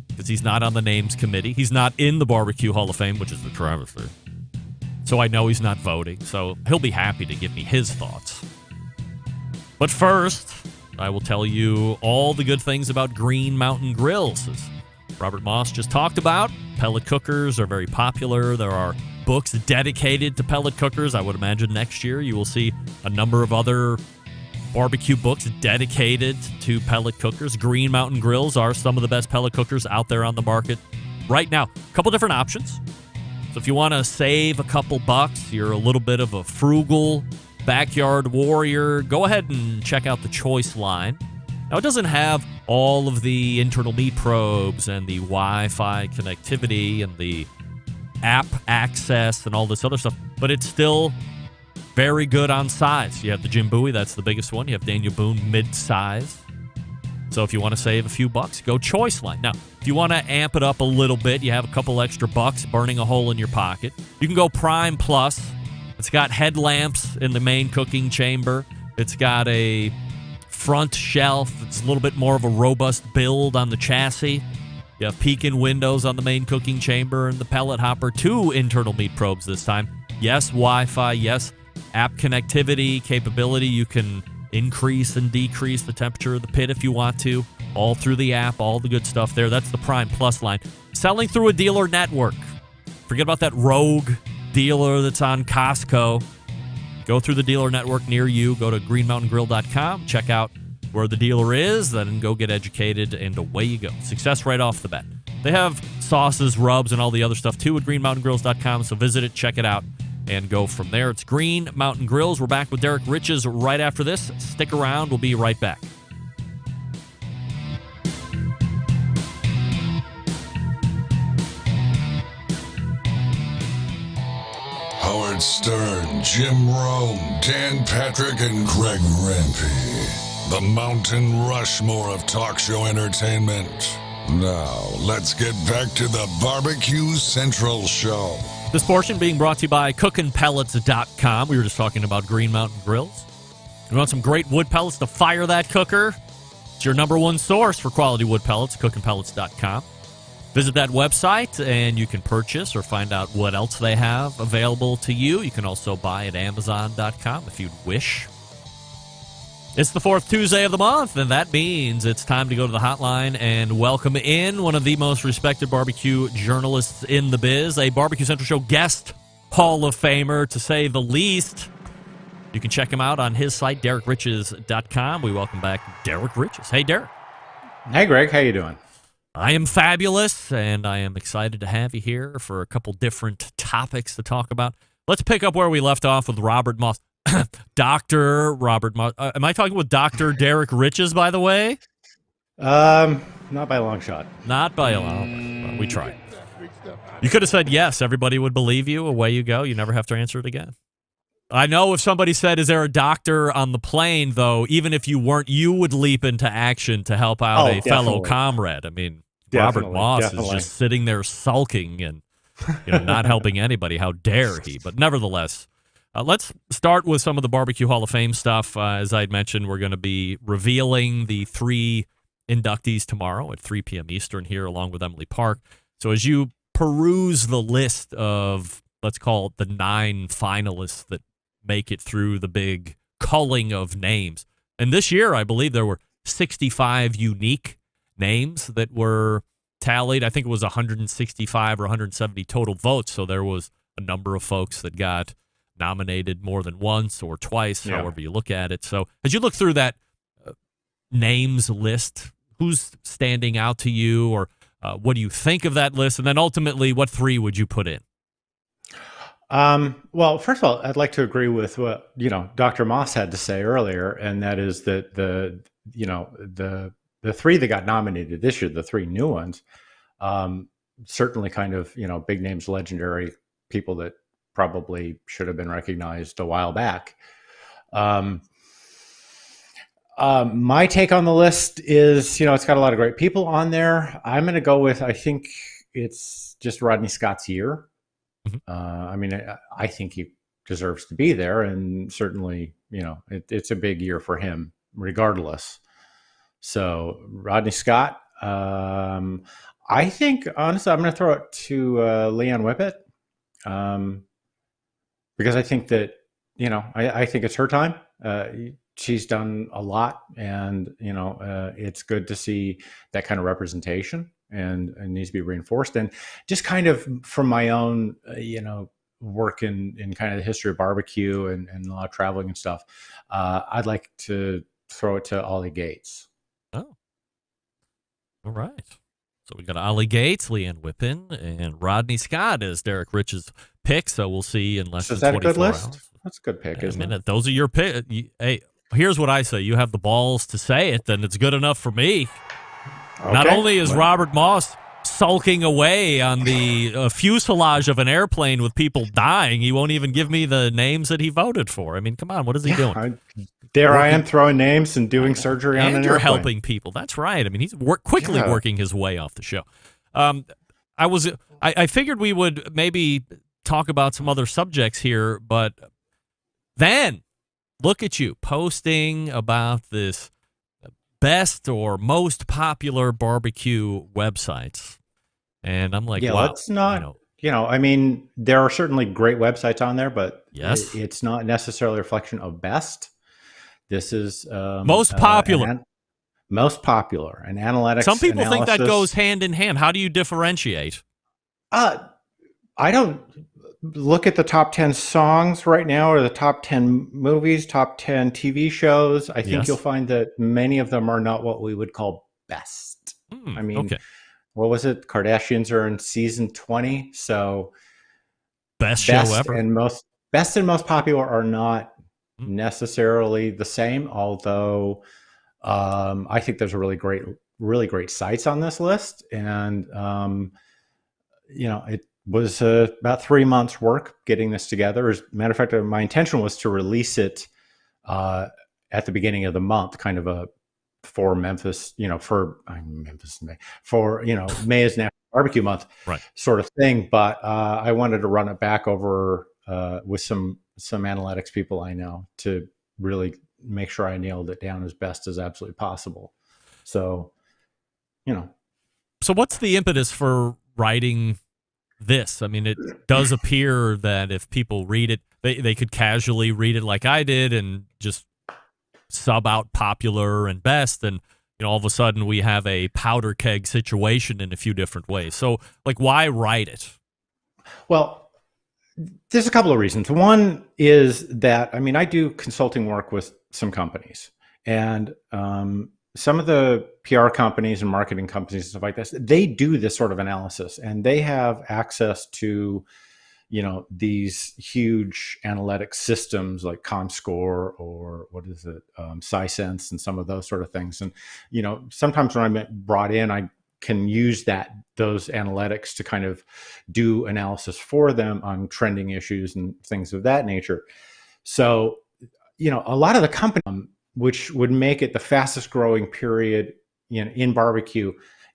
because he's not on the names committee. He's not in the Barbecue Hall of Fame, which is the travesty. So I know he's not voting. So he'll be happy to give me his thoughts. But first, I will tell you all the good things about Green Mountain Grills. As Robert Moss just talked about, pellet cookers are very popular. There are books dedicated to pellet cookers. I would imagine next year you will see a number of other barbecue books dedicated to pellet cookers. Green Mountain Grills are some of the best pellet cookers out there on the market right now. A couple different options. So if you want to save a couple bucks, you're a little bit of a frugal backyard warrior, go ahead and check out the Choice line. Now, it doesn't have all of the internal meat probes and the Wi-Fi connectivity and the app access and all this other stuff, but it's still very good on size. You have the Jim Bowie, that's the biggest one. You have Daniel Boone, mid-size. So if you want to save a few bucks, go Choice line. Now, if you want to amp it up a little bit, you have a couple extra bucks burning a hole in your pocket, you can go Prime Plus. It's got headlamps in the main cooking chamber. It's got a front shelf. It's a little bit more of a robust build on the chassis. You have peek-in windows on the main cooking chamber and the pellet hopper. 2 internal meat probes this time. Yes, Wi-Fi. Yes, app connectivity capability. You can increase and decrease the temperature of the pit if you want to. All through the app. All the good stuff there. That's the Prime Plus line. Selling through a dealer network. Forget about that rogue dealer that's on Costco. Go through the dealer network near you. Go to greenmountaingrill.com. Check out where the dealer is. Then go get educated, and away you go. Success right off the bat. They have sauces, rubs, and all the other stuff too at greenmountaingrills.com. So visit it, check it out, and go from there. It's Green Mountain Grills. We're back with Derek Riches right after this. Stick around. We'll be right back. Howard Stern, Jim Rome, Dan Patrick, and Greg Rempe. The Mountain Rushmore of talk show entertainment. Now, let's get back to the Barbecue Central Show. This portion being brought to you by cookinpellets.com. We were just talking about Green Mountain Grills. You want some great wood pellets to fire that cooker? It's your number one source for quality wood pellets, cookinpellets.com. Visit that website, and you can purchase or find out what else they have available to you. You can also buy at Amazon.com if you'd wish. It's the 4th Tuesday of the month, and that means it's time to go to the hotline and welcome in one of the most respected barbecue journalists in the biz, a Barbecue Central Show guest Hall of Famer, to say the least. You can check him out on his site, DerekRiches.com. We welcome back Derek Riches. Hey, Derek. Hey, Greg. How you doing? I am fabulous, and I am excited to have you here for a couple different topics to talk about. Let's pick up where we left off with Robert Moss. Dr. Robert Moss. Am I talking with Dr. Derek Riches, by the way? Not by a long shot. Not by a long. We tried. You could have said yes. Everybody would believe you. Away you go. You never have to answer it again. I know if somebody said, is there a doctor on the plane, though, even if you weren't, you would leap into action to help out a fellow comrade. I mean, Robert Moss is just sitting there sulking and not helping anybody. How dare he? But nevertheless, let's start with some of the Barbecue Hall of Fame stuff. As I mentioned, we're going to be revealing the 3 inductees tomorrow at 3 p.m. Eastern here, along with Emily Park. So as you peruse the list of, let's call it the 9 finalists that make it through the big culling of names. And this year, I believe there were 65 unique names that were tallied. I think it was 165 or 170 total votes. So there was a number of folks that got nominated more than once or twice, Yeah. however you look at it. So as you look through that names list, who's standing out to you, or what do you think of that list? And then ultimately, what 3 would you put in? Well, first of all, I'd like to agree with what, Dr. Moss had to say earlier, and that is that the 3 that got nominated this year, the 3 new ones, certainly kind of, big names, legendary people that probably should have been recognized a while back. My take on the list is, it's got a lot of great people on there. I'm going to go with, I think it's just Rodney Scott's year. I think he deserves to be there, and certainly, it's a big year for him regardless. So Rodney Scott, I think, honestly, I'm going to throw it to Leanne Whippet, because I think that, I think it's her time. She's done a lot, and, it's good to see that kind of representation, and needs to be reinforced. And just kind of from my own, work in kind of the history of barbecue and a lot of traveling and stuff, I'd like to throw it to Ollie Gates. Oh, all right. So we got Ollie Gates, Leanne Whippen, and Rodney Scott as Derek Rich's pick. So we'll see in less So is than that a 24 good list? hours. That's a good pick, isn't it? Those are your pick. Hey, here's what I say. You have the balls to say it, then it's good enough for me. Okay. Not only is Robert Moss sulking away on the fuselage of an airplane with people dying, he won't even give me the names that he voted for. I mean, come on, what is he doing? I am throwing names and doing surgery on an And you're airplane. helping people. That's right. I mean, he's quickly working his way off the show. I figured we would maybe talk about some other subjects here, but then look at you posting about this best or most popular barbecue websites. And I'm like, wow. Let's not, there are certainly great websites on there, but yes, it's not necessarily a reflection of best. This is most popular. Most popular, and analytics. Some people think that analysis. goes hand in hand. How do you differentiate? I don't look at the top 10 songs right now, or the top 10 movies, top 10 TV shows. I think you'll find that many of them are not what we would call best. Okay. What was it? Kardashians are in season 20. So best show ever. Best and most popular are not necessarily the same, although I think there's a really great sites on this list. And, it was about 3 months work getting this together. As a matter of fact, my intention was to release it at the beginning of the month, kind of for Memphis, for May is National Barbecue Month, right, sort of thing. But I wanted to run it back over with some analytics people I know to really make sure I nailed it down as best as absolutely possible. So, So what's the impetus for writing this? I mean, it does appear that if people read it, they could casually read it like I did and just sub out popular and best, and all of a sudden we have a powder keg situation in a few different ways. So, like, why write it? Well, there's a couple of reasons. One is that, I do consulting work with some companies, and some of the PR companies and marketing companies and stuff like this, they do this sort of analysis, and they have access to, these huge analytic systems like ComScore, or what is it, Sisense, and some of those sort of things. And, sometimes when I'm brought in, I can use those analytics to kind of do analysis for them on trending issues and things of that nature. So, a lot of the companies, which would make it the fastest growing period in barbecue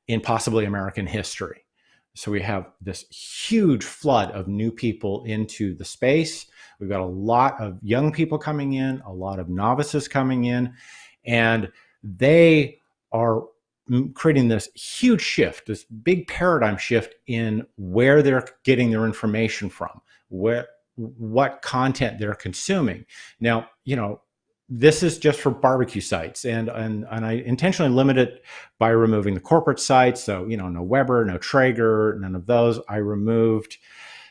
in possibly American history. So we have this huge flood of new people into the space. We've got a lot of young people coming in, a lot of novices coming in, and they are creating this huge shift, this big paradigm shift in where they're getting their information from, what content they're consuming. Now, this is just for barbecue sites, and I intentionally limit it by removing the corporate sites. So, no Weber, no Traeger, none of those. I removed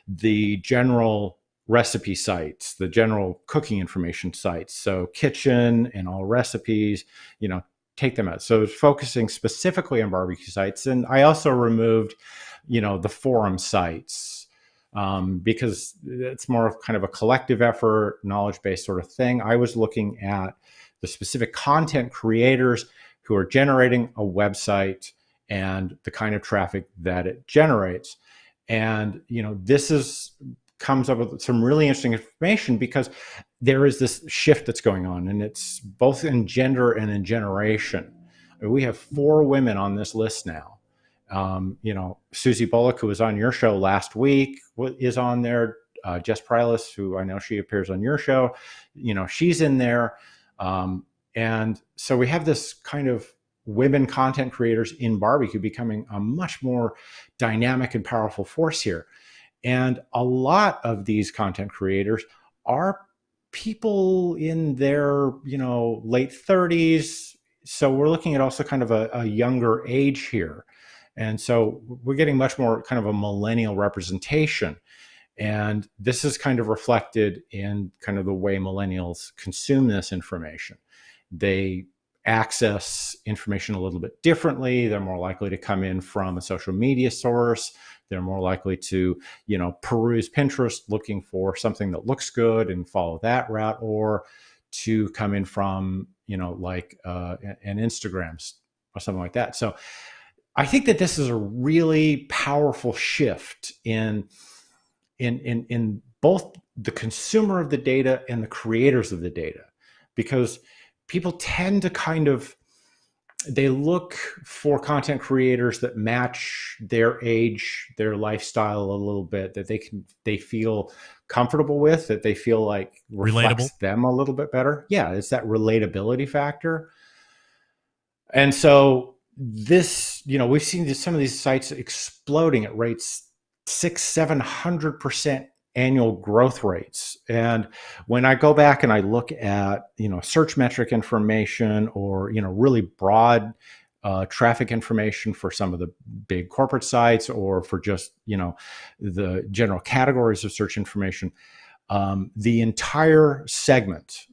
the general recipe sites, the general cooking information sites. So kitchen and all recipes, take them out. So it's focusing specifically on barbecue sites. And I also removed, the forum sites, because it's more of kind of a collective effort, knowledge-based sort of thing. I was looking at the specific content creators who are generating a website and the kind of traffic that it generates. And, this comes up with some really interesting information, because there is this shift that's going on, and it's both in gender and in generation. We have 4 women on this list now. Susie Bullock, who was on your show last week, is on there. Jess Prylis, who I know she appears on your show, she's in there. And so we have this kind of women content creators in barbecue becoming a much more dynamic and powerful force here. And a lot of these content creators are people in their, late 30s. So we're looking at also kind of a younger age here. And so we're getting much more kind of a millennial representation. And this is kind of reflected in kind of the way millennials consume this information. They access information a little bit differently. They're more likely to come in from a social media source. They're more likely to, peruse Pinterest looking for something that looks good and follow that route, or to come in from, like an Instagram or something like that. So I think that this is a really powerful shift in both the consumer of the data and the creators of the data, because people tend to they look for content creators that match their age, their lifestyle a little bit, that they feel comfortable with, that they feel like reflects them a little bit better. Yeah, it's that relatability factor. And so this, we've seen some of these sites exploding at rates 600-700% annual growth rates. And when I go back and I look at, search metric information, or, really broad traffic information for some of the big corporate sites, or for just, the general categories of search information, the entire segment,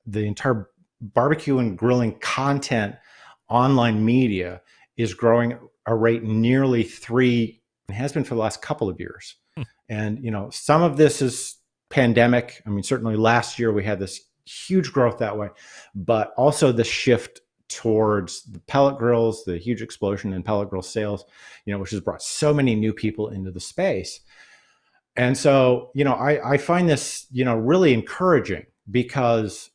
the entire barbecue and grilling content online media is growing at a rate nearly 3, and has been for the last couple of years. And, some of this is pandemic. I mean, certainly last year we had this huge growth that way, but also the shift towards the pellet grills, the huge explosion in pellet grill sales, which has brought so many new people into the space. And so, I find this, really encouraging, because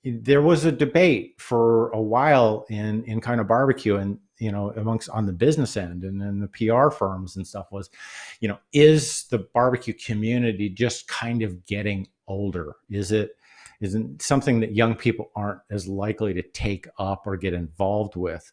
there was a debate for a while in kind of barbecue, and amongst on the business end and then the PR firms and stuff, was, is the barbecue community just kind of getting older? Isn't something that young people aren't as likely to take up or get involved with?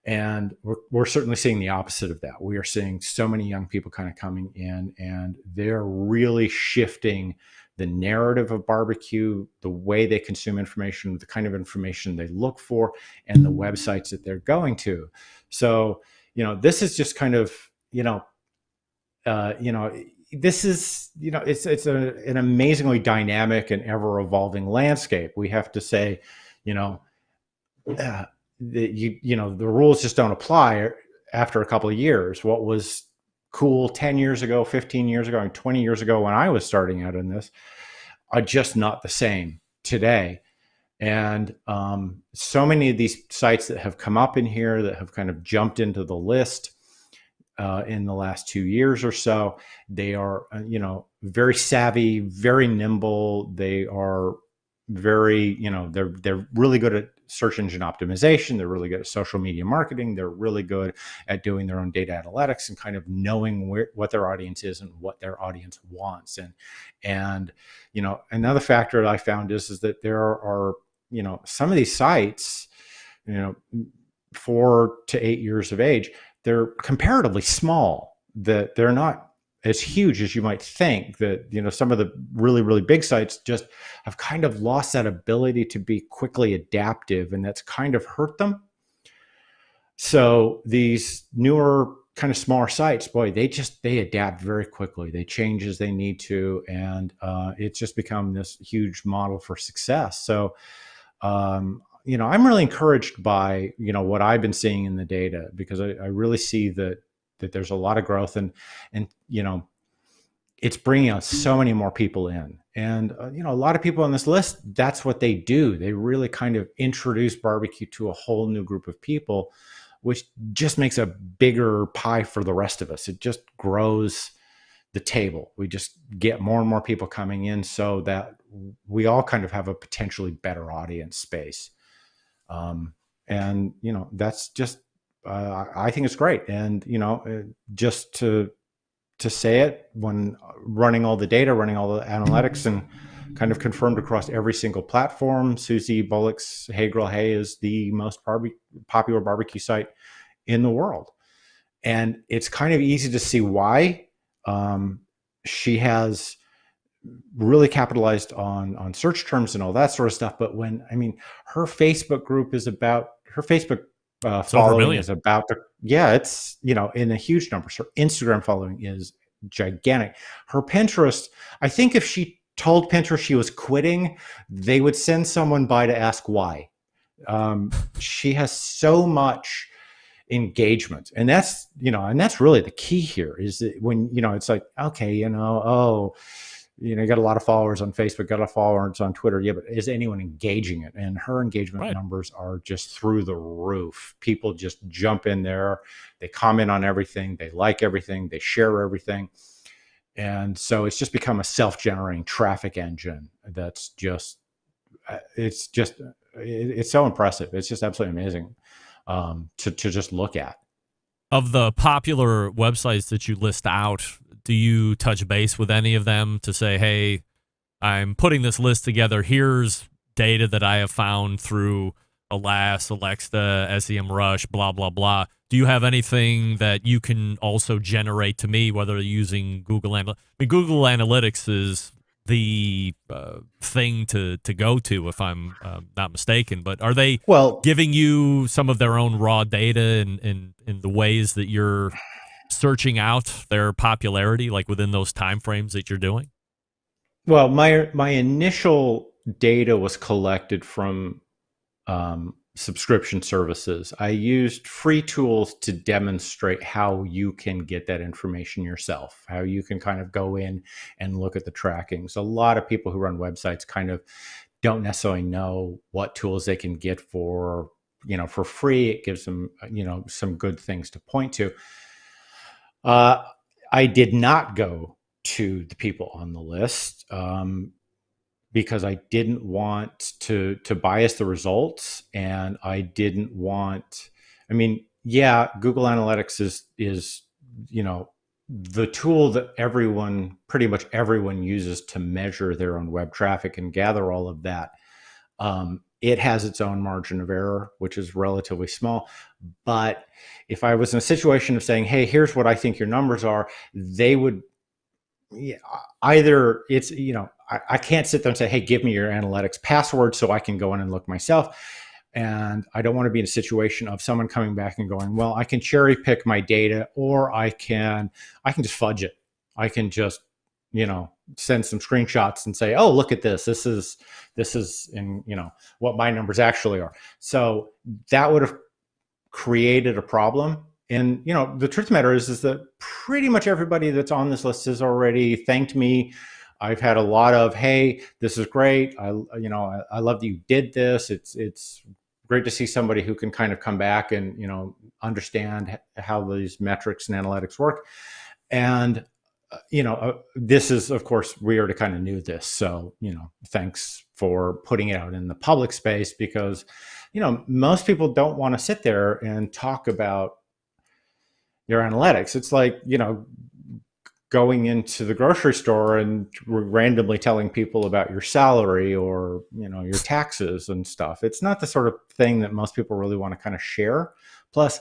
And we're certainly seeing the opposite of that. We are seeing so many young people kind of coming in, and they're really shifting the narrative of barbecue, the way they consume information, the kind of information they look for, and the websites that they're going to. So, this is just kind of, this is, it's an amazingly dynamic and ever evolving landscape. We have to say, the rules just don't apply after a couple of years. What was cool 10 years ago, 15 years ago, and 20 years ago when I was starting out in this are just not the same today. And so many of these sites that have come up in here that have kind of jumped into the list in the last 2 years or so, they are, very savvy, very nimble. They are very, they're really good at search engine optimization. They're really good at social media marketing. They're really good at doing their own data analytics and kind of knowing what their audience is and what their audience wants. And another factor that I found is that there are, some of these sites, 4 to 8 years of age, they're comparatively small, that they're not as huge as you might think. That, some of the really, really big sites just have kind of lost that ability to be quickly adaptive, and that's kind of hurt them. So these newer kind of smaller sites, boy, they adapt very quickly. They change as they need to, and it's just become this huge model for success. So, I'm really encouraged by what I've been seeing in the data, because I really see that there's a lot of growth, and it's bringing out so many more people in. And, a lot of people on this list, that's what they do. They really kind of introduce barbecue to a whole new group of people, which just makes a bigger pie for the rest of us. It just grows the table. We just get more and more people coming in, so that we all kind of have a potentially better audience space. And, that's just, I think it's great. And, just to say it, when running all the data, running all the analytics, and kind of confirmed across every single platform, Susie Bullock's Hey Girl Hey is the most popular barbecue site in the world. And it's kind of easy to see why. She has really capitalized on search terms and all that sort of stuff. But her Facebook group is about, her Facebook following is about it's in a huge number. Her Instagram following is gigantic. Her Pinterest, I think if she told Pinterest she was quitting, they would send someone by to ask why. She has so much engagement, and that's really the key here, is that when it's like, okay, you got a lot of followers on Facebook, got a lot of followers on Twitter. Yeah, but is anyone engaging it? And her engagement numbers are just through the roof. People just jump in there. They comment on everything. They like everything. They share everything. And so it's just become a self-generating traffic engine. That's just, it's so impressive. It's just absolutely amazing to just look at. Of the popular websites that you list out, do you touch base with any of them to say, hey, I'm putting this list together. Here's data that I have found through Alas, Alexa, SEMrush, blah, blah, blah. Do you have anything that you can also generate to me, whether using Google Analytics? Google Analytics is the thing to go to, if I'm not mistaken. But are they giving you some of their own raw data in the ways that you're searching out their popularity, like within those time frames that you're doing? Well, my initial data was collected from subscription services. I used free tools to demonstrate how you can get that information yourself, how you can kind of go in and look at the trackings. A lot of people who run websites kind of don't necessarily know what tools they can get for free. It gives them, some good things to point to. I did not go to the people on the list because I didn't want to bias the results, and I didn't want. Google Analytics is the tool that pretty much everyone uses to measure their own web traffic and gather all of that. It has its own margin of error, which is relatively small. But if I was in a situation of saying, hey, here's what I think your numbers are, they would either it's, I can't sit there and say, hey, give me your analytics password so I can go in and look myself. And I don't want to be in a situation of someone coming back and going, well, I can cherry pick my data, or I can just fudge it. I can just, send some screenshots and say, oh, look at this. This is in, what my numbers actually are. So that would have created a problem. And, the truth of the matter is that pretty much everybody that's on this list has already thanked me. I've had a lot of, hey, this is great. I love that you did this. It's great to see somebody who can kind of come back and, understand how these metrics and analytics work. And, this is, of course, we already kind of knew this. So, thanks for putting it out in the public space, because, most people don't want to sit there and talk about your analytics. It's like, going into the grocery store and randomly telling people about your salary or, your taxes and stuff. It's not the sort of thing that most people really want to kind of share. Plus,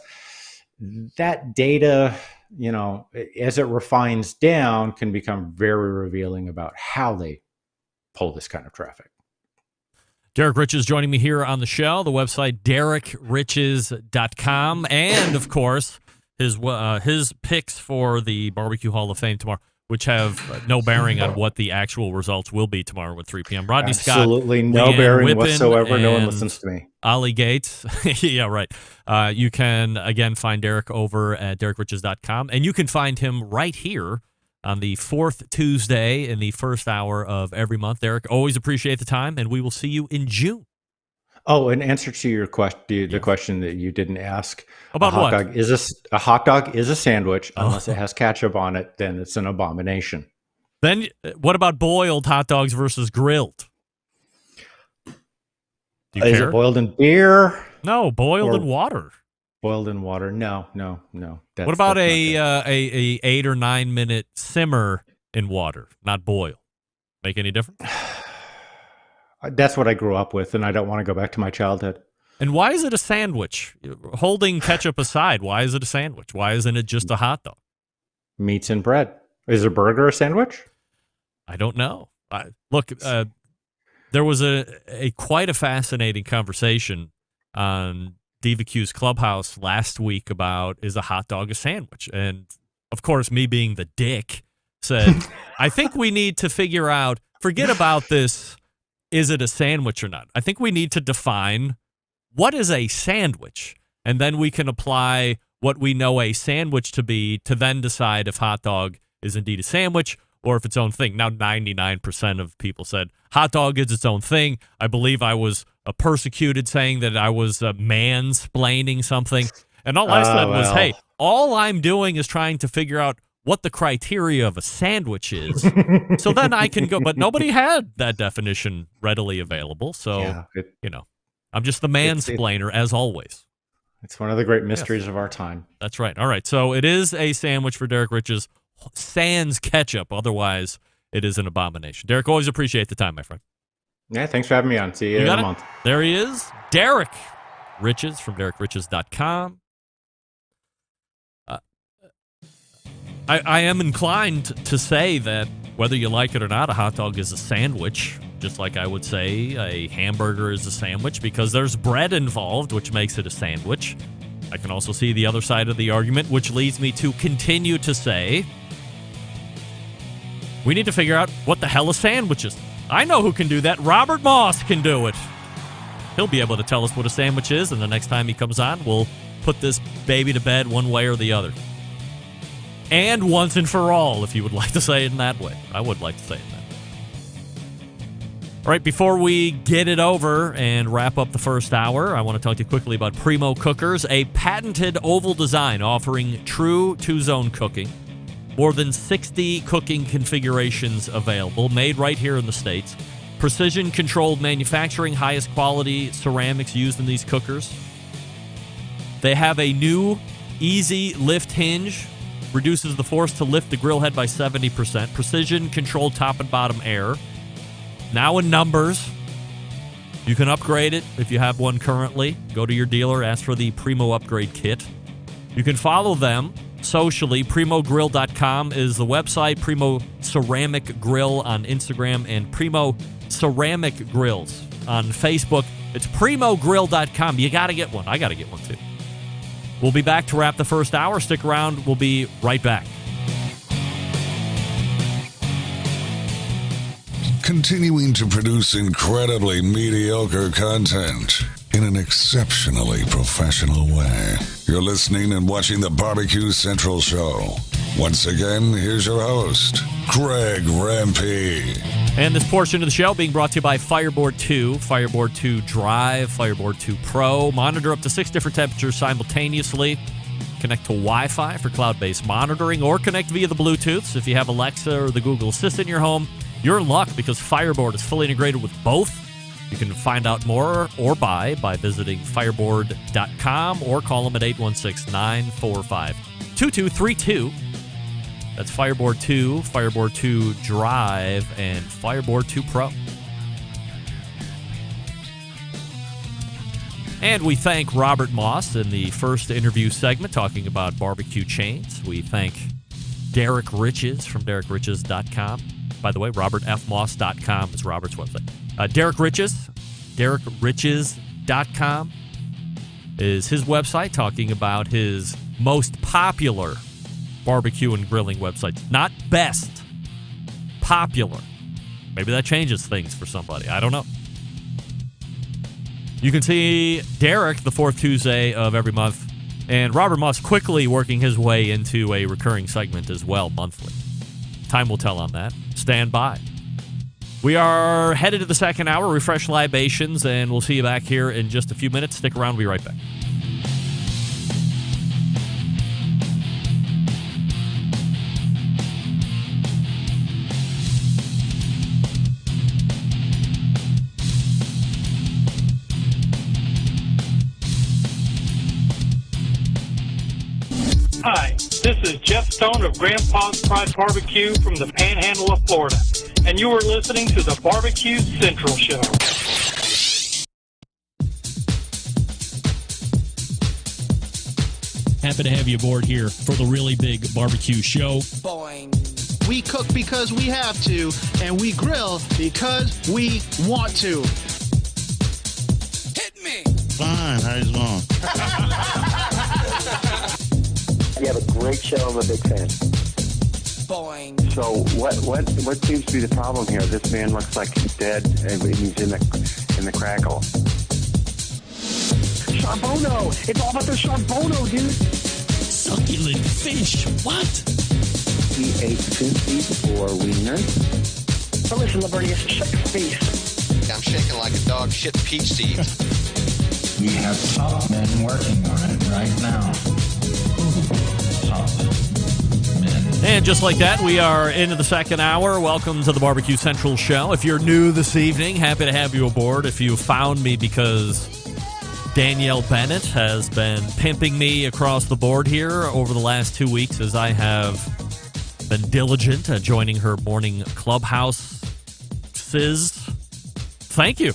that data, as it refines down, can become very revealing about how they pull this kind of traffic. Derek Riches joining me here on the show. The website, DerekRiches.com. And, of course, his picks for the Barbecue Hall of Fame tomorrow, which have no bearing on what the actual results will be tomorrow at 3 p.m. Rodney Scott. Absolutely no Leanne bearing Whippen, whatsoever. No one and listens to me. Ollie Gates. Yeah, right. You can, again, find Derek over at DerekRiches.com, and you can find him right here on the fourth Tuesday in the first hour of every month. Derek, always appreciate the time, and we will see you in June. Oh, in answer to your question, the question that you didn't ask about what? A hot dog is a sandwich unless it has ketchup on it. Then it's an abomination. Then what about boiled hot dogs versus grilled? Do you Is care? it boiled in beer? No, boiled in water. Boiled in water? No. What about a 8 or 9 minute simmer in water, not boil? Make any difference? That's what I grew up with, and I don't want to go back to my childhood. And why is it a sandwich? Holding ketchup aside, why is it a sandwich? Why isn't it just a hot dog? Meats and bread. Is a burger a sandwich? I don't know. Look, there was a quite a fascinating conversation on BBQ's Clubhouse last week about, is a hot dog a sandwich? And, of course, me being the dick said, I think we need to figure out, forget about this, is it a sandwich or not? I think we need to define what is a sandwich, and then we can apply what we know a sandwich to be to then decide if hot dog is indeed a sandwich or if its own thing. Now, 99% of people said hot dog is its own thing. I believe I was persecuted saying that I was mansplaining something. And all I said was, hey, all I'm doing is trying to figure out what the criteria of a sandwich is. So then I can go. But nobody had that definition readily available. So, I'm just the mansplainer as always. It's one of the great mysteries of our time. That's right. All right. So it is a sandwich for Derek Riches, sans ketchup. Otherwise, it is an abomination. Derek, always appreciate the time, my friend. Yeah, thanks for having me on. See you in a month. There he is, Derek Riches from DerekRiches.com. I am inclined to say that whether you like it or not, a hot dog is a sandwich, just like I would say a hamburger is a sandwich, because there's bread involved, which makes it a sandwich. I can also see the other side of the argument, which leads me to continue to say we need to figure out what the hell a sandwich is. I know who can do that. Robert Moss can do it. He'll be able to tell us what a sandwich is, and the next time he comes on, we'll put this baby to bed one way or the other. And once and for all, if you would like to say it in that way. I would like to say it in that way. All right, before we get it over and wrap up the first hour, I want to talk to you quickly about Primo Cookers, a patented oval design offering true two-zone cooking. More than 60 cooking configurations available, made right here in the States. Precision-controlled manufacturing, highest quality ceramics used in these cookers. They have a new easy lift hinge, reduces the force to lift the grill head by 70%. Precision-controlled top and bottom air. Now in numbers. You can upgrade it if you have one currently. Go to your dealer, ask for the Primo Upgrade Kit. You can follow them socially. PrimoGrill.com is the website. Primo Ceramic Grill on Instagram, and Primo Ceramic Grills on Facebook. It's PrimoGrill.com. You got to get one. I got to get one too. We'll be back to wrap the first hour. Stick around. We'll be right back. Continuing to produce incredibly mediocre content in an exceptionally professional way. You're listening and watching the Barbecue Central Show. Once again, here's your host, Greg Rempe. And this portion of the show being brought to you by Fireboard 2, Fireboard 2 Drive, Fireboard 2 Pro. Monitor up to 6 different temperatures simultaneously. Connect to Wi-Fi for cloud-based monitoring, or connect via the Bluetooth. If you have Alexa or the Google Assistant in your home, you're in luck because Fireboard is fully integrated with both. You can find out more or buy by visiting fireboard.com or call them at 816-945-2232. That's Fireboard 2, Fireboard 2 Drive, and Fireboard 2 Pro. And we thank Robert Moss in the first interview segment talking about barbecue chains. We thank Derek Riches from DerekRiches.com. By the way, RobertFMoss.com is Robert's website. Derek Riches, DerekRiches.com is his website, talking about his most popular barbecue and grilling websites. Not best, popular. Maybe that changes things for somebody. I don't know. You can see Derek the fourth Tuesday of every month, and Robert Musk quickly working his way into a recurring segment as well monthly. Time will tell on that. Stand by. We are headed to the second hour, refresh libations, and we'll see you back here in just a few minutes. Stick around. We'll be right back. Hi, this is Jeff Stone of Grandpa's Pride Barbecue from the Panhandle of Florida, and you are listening to the Barbecue Central Show. Happy to have you aboard here for the really big barbecue show. Boing. We cook because we have to, and we grill because we want to. Hit me! Fine, how's it going? You have a great show. I'm a big fan. Boing. So what seems to be the problem here? This man looks like he's dead and he's in the crackle. Charbono! It's all about the charbono, dude! Succulent fish. What? He ate Cincy or wiener. But listen, Liberty, shut your face. I'm shaking like a dog shit peach seeds. We have top men working on it right now. And just like that, we are into the second hour. Welcome to the Barbecue Central Show. If you're new this evening, happy to have you aboard. If you found me because Danielle Bennett has been pimping me across the board here over the last 2 weeks as I have been diligent at joining her morning clubhouse. Thank you.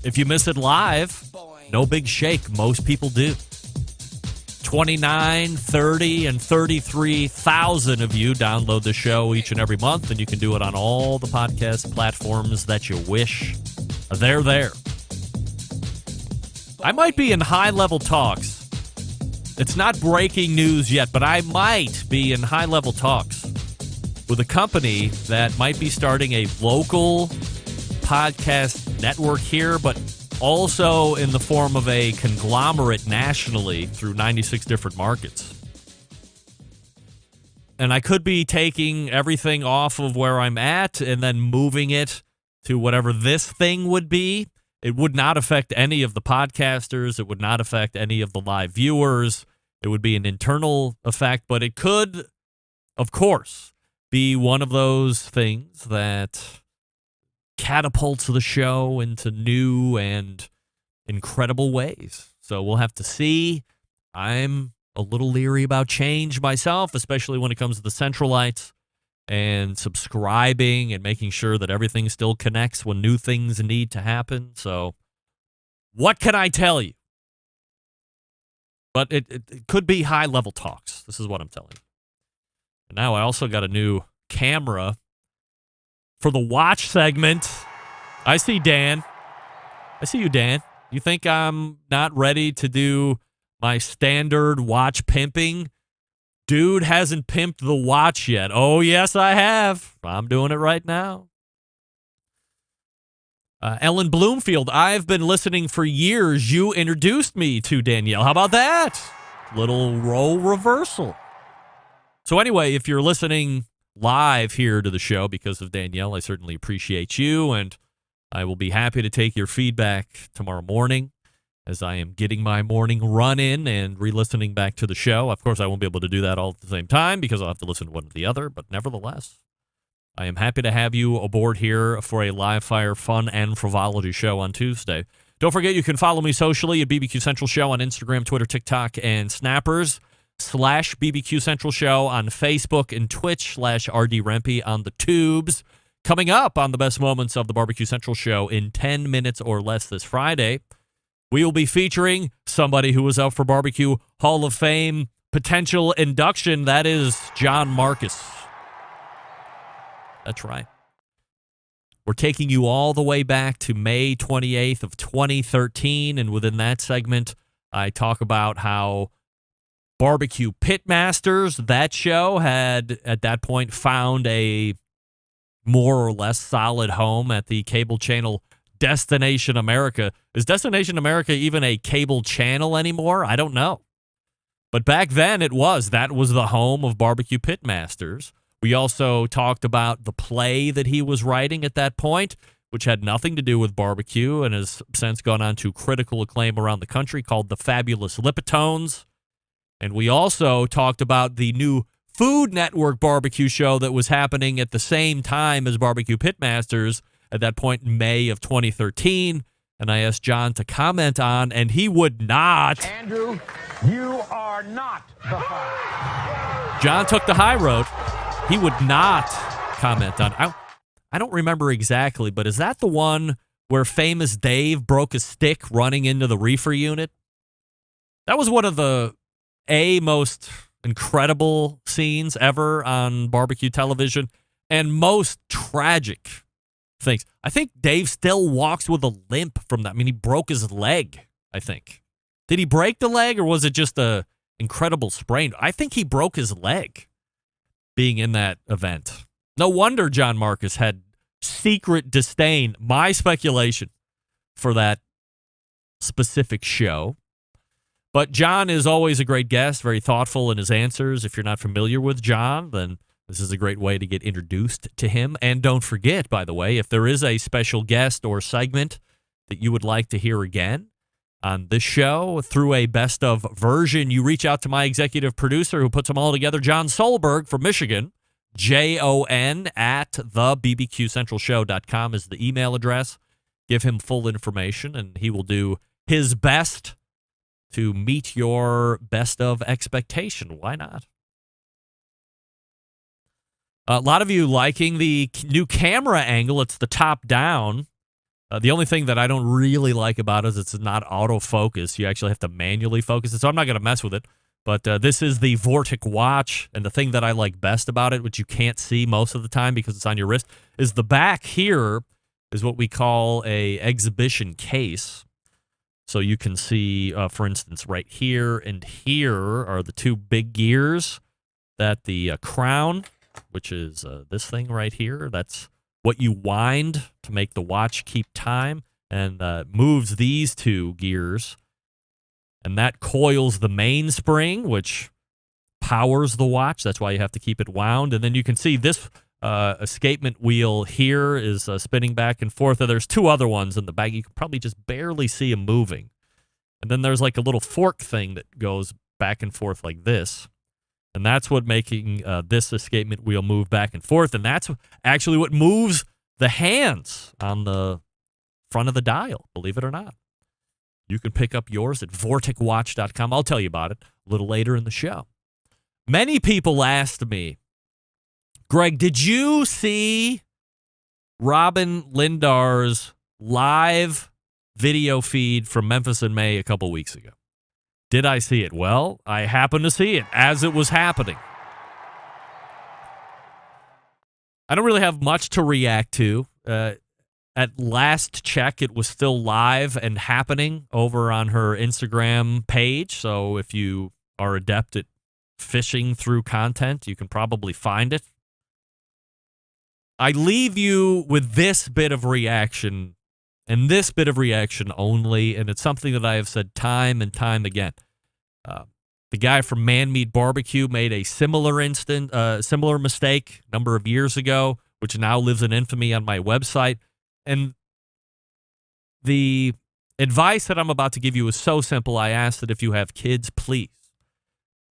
If you miss it live, no big shake. Most people do. 29, 30, and 33,000 of you download the show each and every month, and you can do it on all the podcast platforms that you wish. They're there. I might be in high-level talks. It's not breaking news yet, but I might be in high-level talks with a company that might be starting a local podcast network here, but also in the form of a conglomerate nationally through 96 different markets. And I could be taking everything off of where I'm at and then moving it to whatever this thing would be. It would not affect any of the podcasters. It would not affect any of the live viewers. It would be an internal effect, but it could, of course, be one of those things that catapults the show into new and incredible ways. So we'll have to see. I'm a little leery about change myself, especially when it comes to the Centralites and subscribing and making sure that everything still connects when new things need to happen. So what can I tell you? But it could be high-level talks. This is what I'm telling you. And now I also got a new camera for the watch segment. I see Dan. I see you, Dan. You think I'm not ready to do my standard watch pimping? Dude hasn't pimped the watch yet. Oh, yes, I have. I'm doing it right now. Ellen Bloomfield, I've been listening for years. You introduced me to Danielle. How about that? Little role reversal. So anyway, if you're listening live here to the show because of Danielle, I certainly appreciate you, and I will be happy to take your feedback tomorrow morning as I am getting my morning run in and re-listening back to the show. Of course, I won't be able to do that all at the same time because I'll have to listen to one or the other, but nevertheless, I am happy to have you aboard here for a live fire fun and frivolity show on Tuesday. Don't forget, you can follow me socially at BBQ Central Show on Instagram, Twitter, TikTok, and Snappers. /BBQ Central Show on Facebook and Twitch /RD Rempe on the tubes. Coming up on the best moments of the Barbecue Central Show in 10 minutes or less this Friday, we will be featuring somebody who was up for Barbecue Hall of Fame potential induction. That is John Marcus. That's right. We're taking you all the way back to May 28th of 2013, and within that segment, I talk about how Barbecue Pitmasters. That show had, at that point, found a more or less solid home at the cable channel Destination America. Is Destination America even a cable channel anymore? I don't know. But back then it was. That was the home of Barbecue Pitmasters. We also talked about the play that he was writing at that point, which had nothing to do with barbecue and has since gone on to critical acclaim around the country, called The Fabulous Lipitones. And we also talked about the new Food Network barbecue show that was happening at the same time as Barbecue Pitmasters, at that point in May of 2013. And I asked John to comment on, and he would not. Andrew, you are not the father. John took the high road. He would not comment on. I don't remember exactly, but is that the one where Famous Dave broke a stick running into the reefer unit? That was one of the most incredible scenes ever on barbecue television and most tragic things. I think Dave still walks with a limp from that. I mean, he broke his leg, I think. Did he break the leg, or was it just a incredible sprain? I think he broke his leg being in that event. No wonder John Marcus had secret disdain, my speculation, for that specific show. But John is always a great guest, very thoughtful in his answers. If you're not familiar with John, then this is a great way to get introduced to him. And don't forget, by the way, if there is a special guest or segment that you would like to hear again on this show through a best of version, you reach out to my executive producer who puts them all together, John Solberg from Michigan. JON@thebbqcentralshow.com is the email address. Give him full information, and he will do his best to meet your best of expectation. Why not? A lot of you liking the new camera angle. It's the top down. The only thing that I don't really like about it is it's not autofocus. You actually have to manually focus it, so I'm not going to mess with it. But this is the Vortic watch, and the thing that I like best about it, which you can't see most of the time because it's on your wrist, is the back here is what we call a exhibition case. So you can see, for instance, right here and here are the two big gears that the crown, which is this thing right here, that's what you wind to make the watch keep time, and moves these two gears. And that coils the mainspring, which powers the watch. That's why you have to keep it wound. And then you can see this escapement wheel here is spinning back and forth. And there's two other ones in the back. You can probably just barely see them moving. And then there's like a little fork thing that goes back and forth like this. And that's what making this escapement wheel move back and forth. And that's actually what moves the hands on the front of the dial, believe it or not. You can pick up yours at vorticwatch.com. I'll tell you about it a little later in the show. Many people asked me, Greg, did you see Robin Lindar's live video feed from Memphis in May a couple weeks ago? Did I see it? Well, I happened to see it as it was happening. I don't really have much to react to. At last check, it was still live and happening over on her Instagram page. So if you are adept at fishing through content, you can probably find it. I leave you with this bit of reaction, and this bit of reaction only, and it's something that I have said time and time again. The guy from Man Meat Barbecue made a similar mistake a number of years ago, which now lives in infamy on my website. And the advice that I'm about to give you is so simple. I ask that if you have kids, please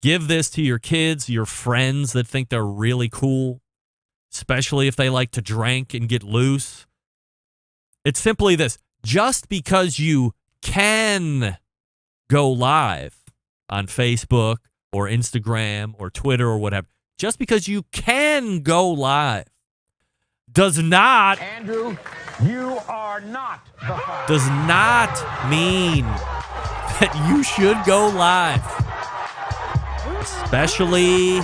give this to your kids, your friends that think they're really cool, especially if they like to drink and get loose. It's simply this. Just because you can go live on Facebook or Instagram or Twitter or whatever, just because you can go live does not, Andrew, you are not the father. Does not mean that you should go live. Especially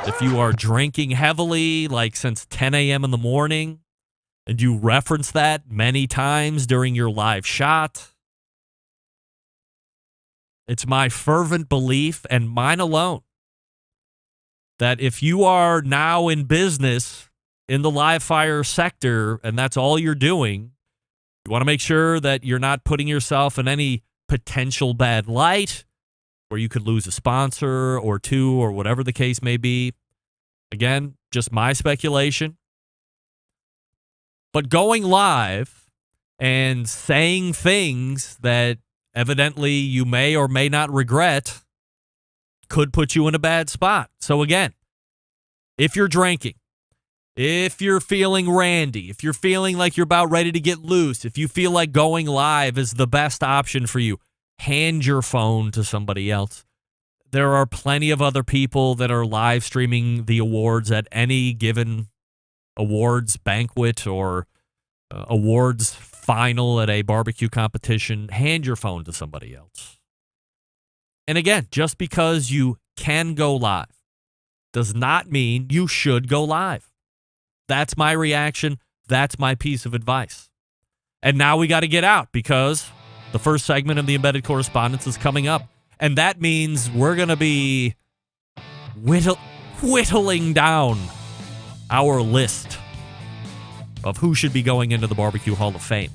if you are drinking heavily, like since 10 a.m. in the morning, and you reference that many times during your live shot. It's my fervent belief, and mine alone, that if you are now in business in the live fire sector and that's all you're doing, you want to make sure that you're not putting yourself in any potential bad light where you could lose a sponsor or two or whatever the case may be. Again, just my speculation. But going live and saying things that evidently you may or may not regret could put you in a bad spot. So again, if you're drinking, if you're feeling randy, if you're feeling like you're about ready to get loose, if you feel like going live is the best option for you, hand your phone to somebody else. There are plenty of other people that are live streaming the awards at any given awards banquet or awards final at a barbecue competition. Hand your phone to somebody else. And again, just because you can go live does not mean you should go live. That's my reaction. That's my piece of advice. And now we got to get out because the first segment of the Embedded Correspondence is coming up. And that means we're going to be whittling down our list of who should be going into the Barbecue Hall of Fame.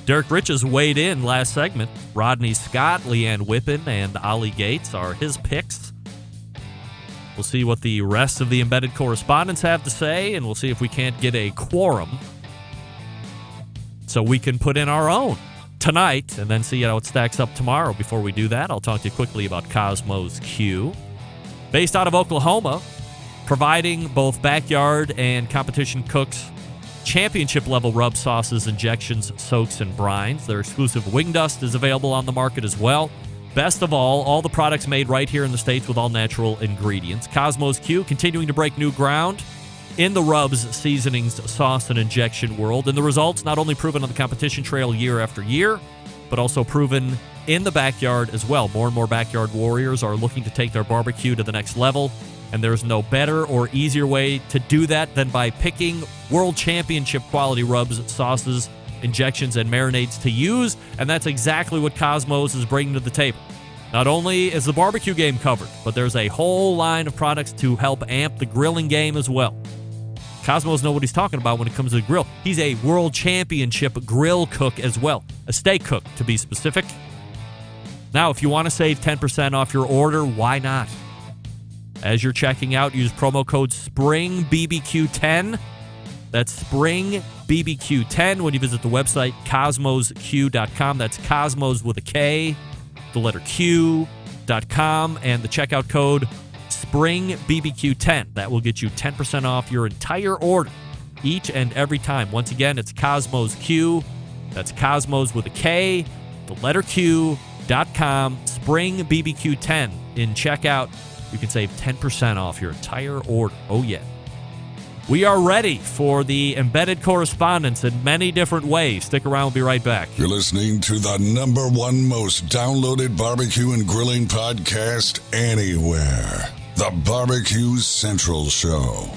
Derek Riches weighed in last segment. Rodney Scott, Leanne Whippen, and Ollie Gates are his picks. We'll see what the rest of the Embedded Correspondents have to say, and we'll see if we can't get a quorum so we can put in our own tonight and then see how it stacks up tomorrow. Before we do that, I'll talk to you quickly about Kosmo's Q. Based out of Oklahoma, providing both backyard and competition cooks championship-level rub sauces, injections, soaks, and brines. Their exclusive wing dust is available on the market as well. Best of all the products made right here in the States with all natural ingredients. Kosmo's Q continuing to break new ground in the rubs, seasonings, sauce, and injection world. And the results not only proven on the competition trail year after year, but also proven in the backyard as well. More and more backyard warriors are looking to take their barbecue to the next level. And there's no better or easier way to do that than by picking world championship quality rubs, sauces, injections, and marinades to use. And that's exactly what Kosmos is bringing to the table. Not only is the barbecue game covered, but there's a whole line of products to help amp the grilling game as well. Kosmos knows what he's talking about when it comes to the grill. He's a world championship grill cook as well. A steak cook, to be specific. Now, if you want to save 10% off your order, why not? As you're checking out, use promo code SPRINGBBQ10. That's SPRINGBBQ10 when you visit the website cosmosq.com. That's Cosmos with a K, the letter Q.com, and the checkout code SPRINGBBQ10. That will get you 10% off your entire order each and every time. Once again, it's Cosmos Q. That's Cosmos with a K, the letter Q.com, SPRINGBBQ10 in checkout. You can save 10% off your entire order. Oh, yeah. We are ready for the Embedded Correspondence in many different ways. Stick around. We'll be right back. You're listening to the #1 most downloaded barbecue and grilling podcast anywhere. The Barbecue Central Show.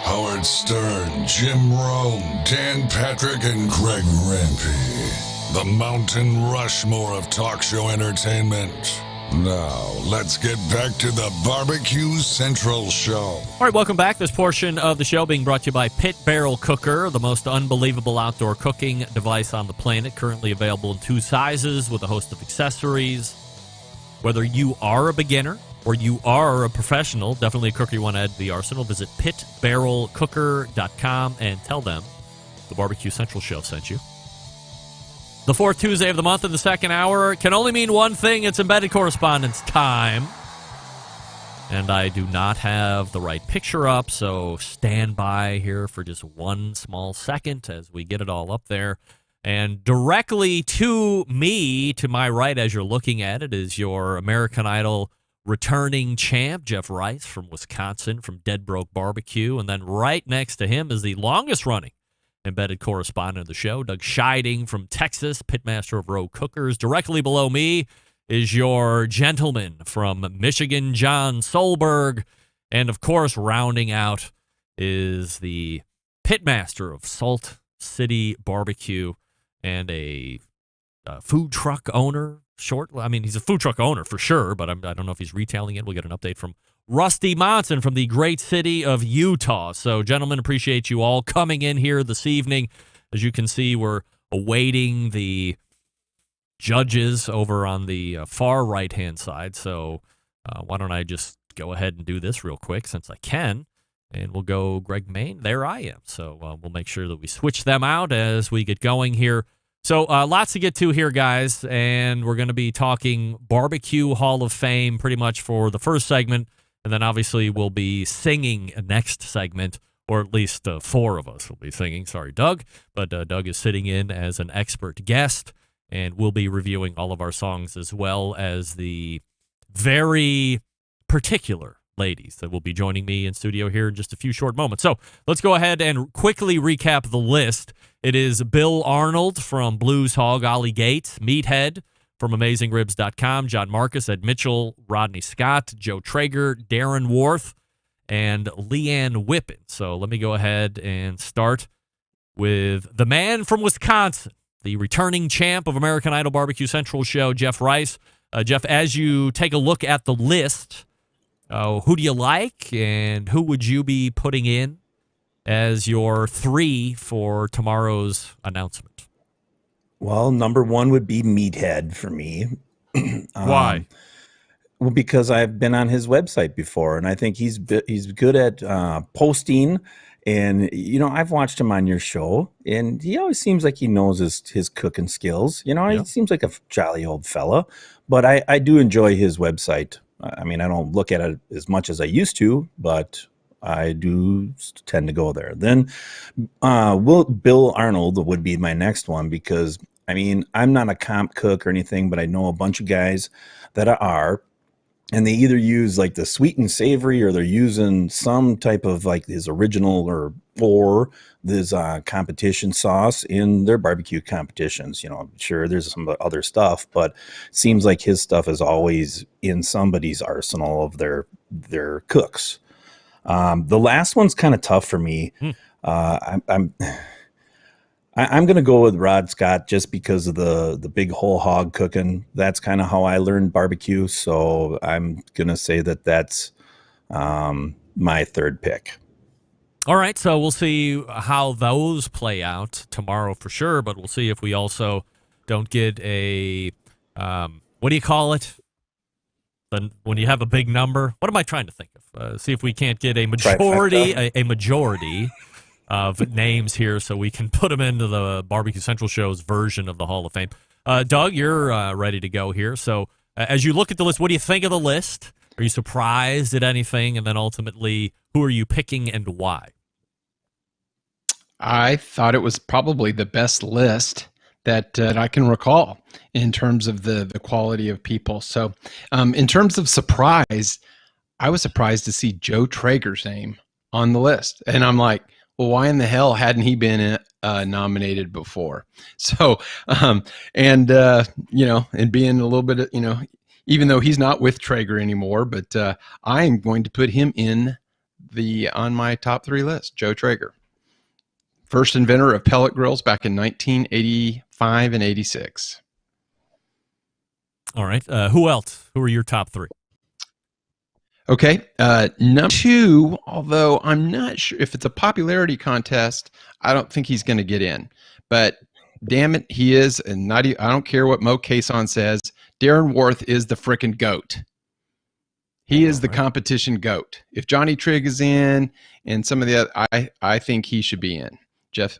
Howard Stern, Jim Rome, Dan Patrick, and Greg Rempe. The Mountain Rushmore of talk show entertainment. Now, let's get back to the Barbecue Central Show. All right, welcome back. This portion of the show being brought to you by Pit Barrel Cooker, the most unbelievable outdoor cooking device on the planet. Currently available in 2 sizes with a host of accessories. Whether you are a beginner or you are a professional, definitely a cooker you want to add to the arsenal, visit pitbarrelcooker.com and tell them the Barbecue Central Show sent you. The 4th Tuesday of the month in the second hour can only mean one thing. It's Embedded Correspondence time. And I do not have the right picture up, so stand by here for just one small second as we get it all up there. And directly to me, to my right as you're looking at it, is your American Idol returning champ, Jeff Rice from Wisconsin, from Dead Broke Barbecue. And then right next to him is the longest running Embedded Correspondent of the show, Doug Scheiding from Texas, pitmaster of Row Cookers. Directly below me is your gentleman from Michigan, John Solberg. And, of course, rounding out is the pitmaster of Salt City Barbecue and a food truck owner. He's a food truck owner for sure, but I don't know if he's retailing it. We'll get an update from Rusty Monson from the great city of Utah. So, gentlemen, appreciate you all coming in here this evening. As you can see, we're awaiting the judges over on the far right-hand side. So why don't I just go ahead and do this real quick since I can, and we'll go Greg Main. There I am. So we'll make sure that we switch them out as we get going here. So lots to get to here, guys, and we're going to be talking Barbecue Hall of Fame pretty much for the first segment, and then obviously we'll be singing next segment, or at least four of us will be singing. Sorry, Doug, but Doug is sitting in as an expert guest, and we'll be reviewing all of our songs as well as the very particular ladies that will be joining me in studio here in just a few short moments. So let's go ahead and quickly recap the list. It is Bill Arnold from Blues Hog, Ollie Gates, Meathead from AmazingRibs.com, John Marcus, Ed Mitchell, Rodney Scott, Joe Traeger, Darren Worth, and Leanne Whippen. So let me go ahead and start with the man from Wisconsin, the returning champ of American Idol Barbecue Central show, Jeff Rice. Jeff, as you take a look at the list, who do you like, and who would you be putting in as your three for tomorrow's announcement? Well, number one would be Meathead for me. Why? Well, because I've been on his website before, and I think he's good at posting. And, I've watched him on your show, and he always seems like he knows his cooking skills. He seems like a jolly old fella, but I do enjoy his website. I mean, I don't look at it as much as I used to, but I do tend to go there. Then Bill Arnold would be my next one because, I'm not a comp cook or anything, but I know a bunch of guys that are. And they either use like the sweet and savory, or they're using some type of like his original or this competition sauce in their barbecue competitions. I'm sure there's some other stuff, but it seems like his stuff is always in somebody's arsenal of their cooks. The last one's kind of tough for me. I'm going to go with Rod Scott just because of the big whole hog cooking. That's kind of how I learned barbecue. So I'm going to say that's my third pick. All right. So we'll see how those play out tomorrow for sure. But we'll see if we also don't get a, what do you call it? When you have a big number, what am I trying to think of? See if we can't get a majority of names here so we can put them into the Barbecue Central show's version of the Hall of Fame. Doug, you're ready to go here. So as you look at the list, what do you think of the list? Are you surprised at anything? And then ultimately, who are you picking and why? I thought it was probably the best list that I can recall in terms of the quality of people. So in terms of surprise, I was surprised to see Joe Traeger's name on the list. And I'm like, well, why in the hell hadn't he been nominated before? So, and being a little bit, even though he's not with Traeger anymore, but I am going to put him on my top three list, Joe Traeger. First inventor of pellet grills back in 1985 and 86. All right. Who else? Who are your top three? Okay. Number two, although I'm not sure if it's a popularity contest, I don't think he's going to get in. But damn it, he is. And I don't care what Mo Cason says. Darren Worth is the frickin' GOAT. He is the competition GOAT. If Johnny Trigg is in and some of the other, I think he should be in. Jeff,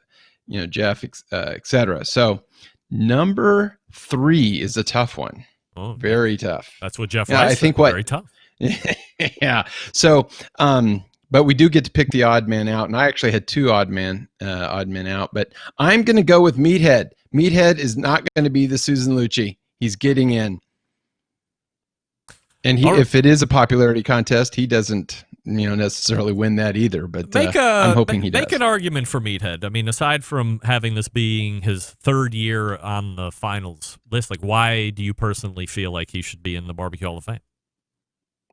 etc. So number three is a tough one. Oh, very tough. That's what Jeff Rice I think very tough. Yeah. So, but we do get to pick the odd man out, and I actually had two odd men out. But I'm going to go with Meathead. Meathead is not going to be the Susan Lucci. He's getting in, and if it is a popularity contest, he doesn't necessarily win that either. But I'm hoping he does. Make an argument for Meathead. I mean, aside from having this being his third year on the finals list, like why do you personally feel like he should be in the Barbecue Hall of Fame?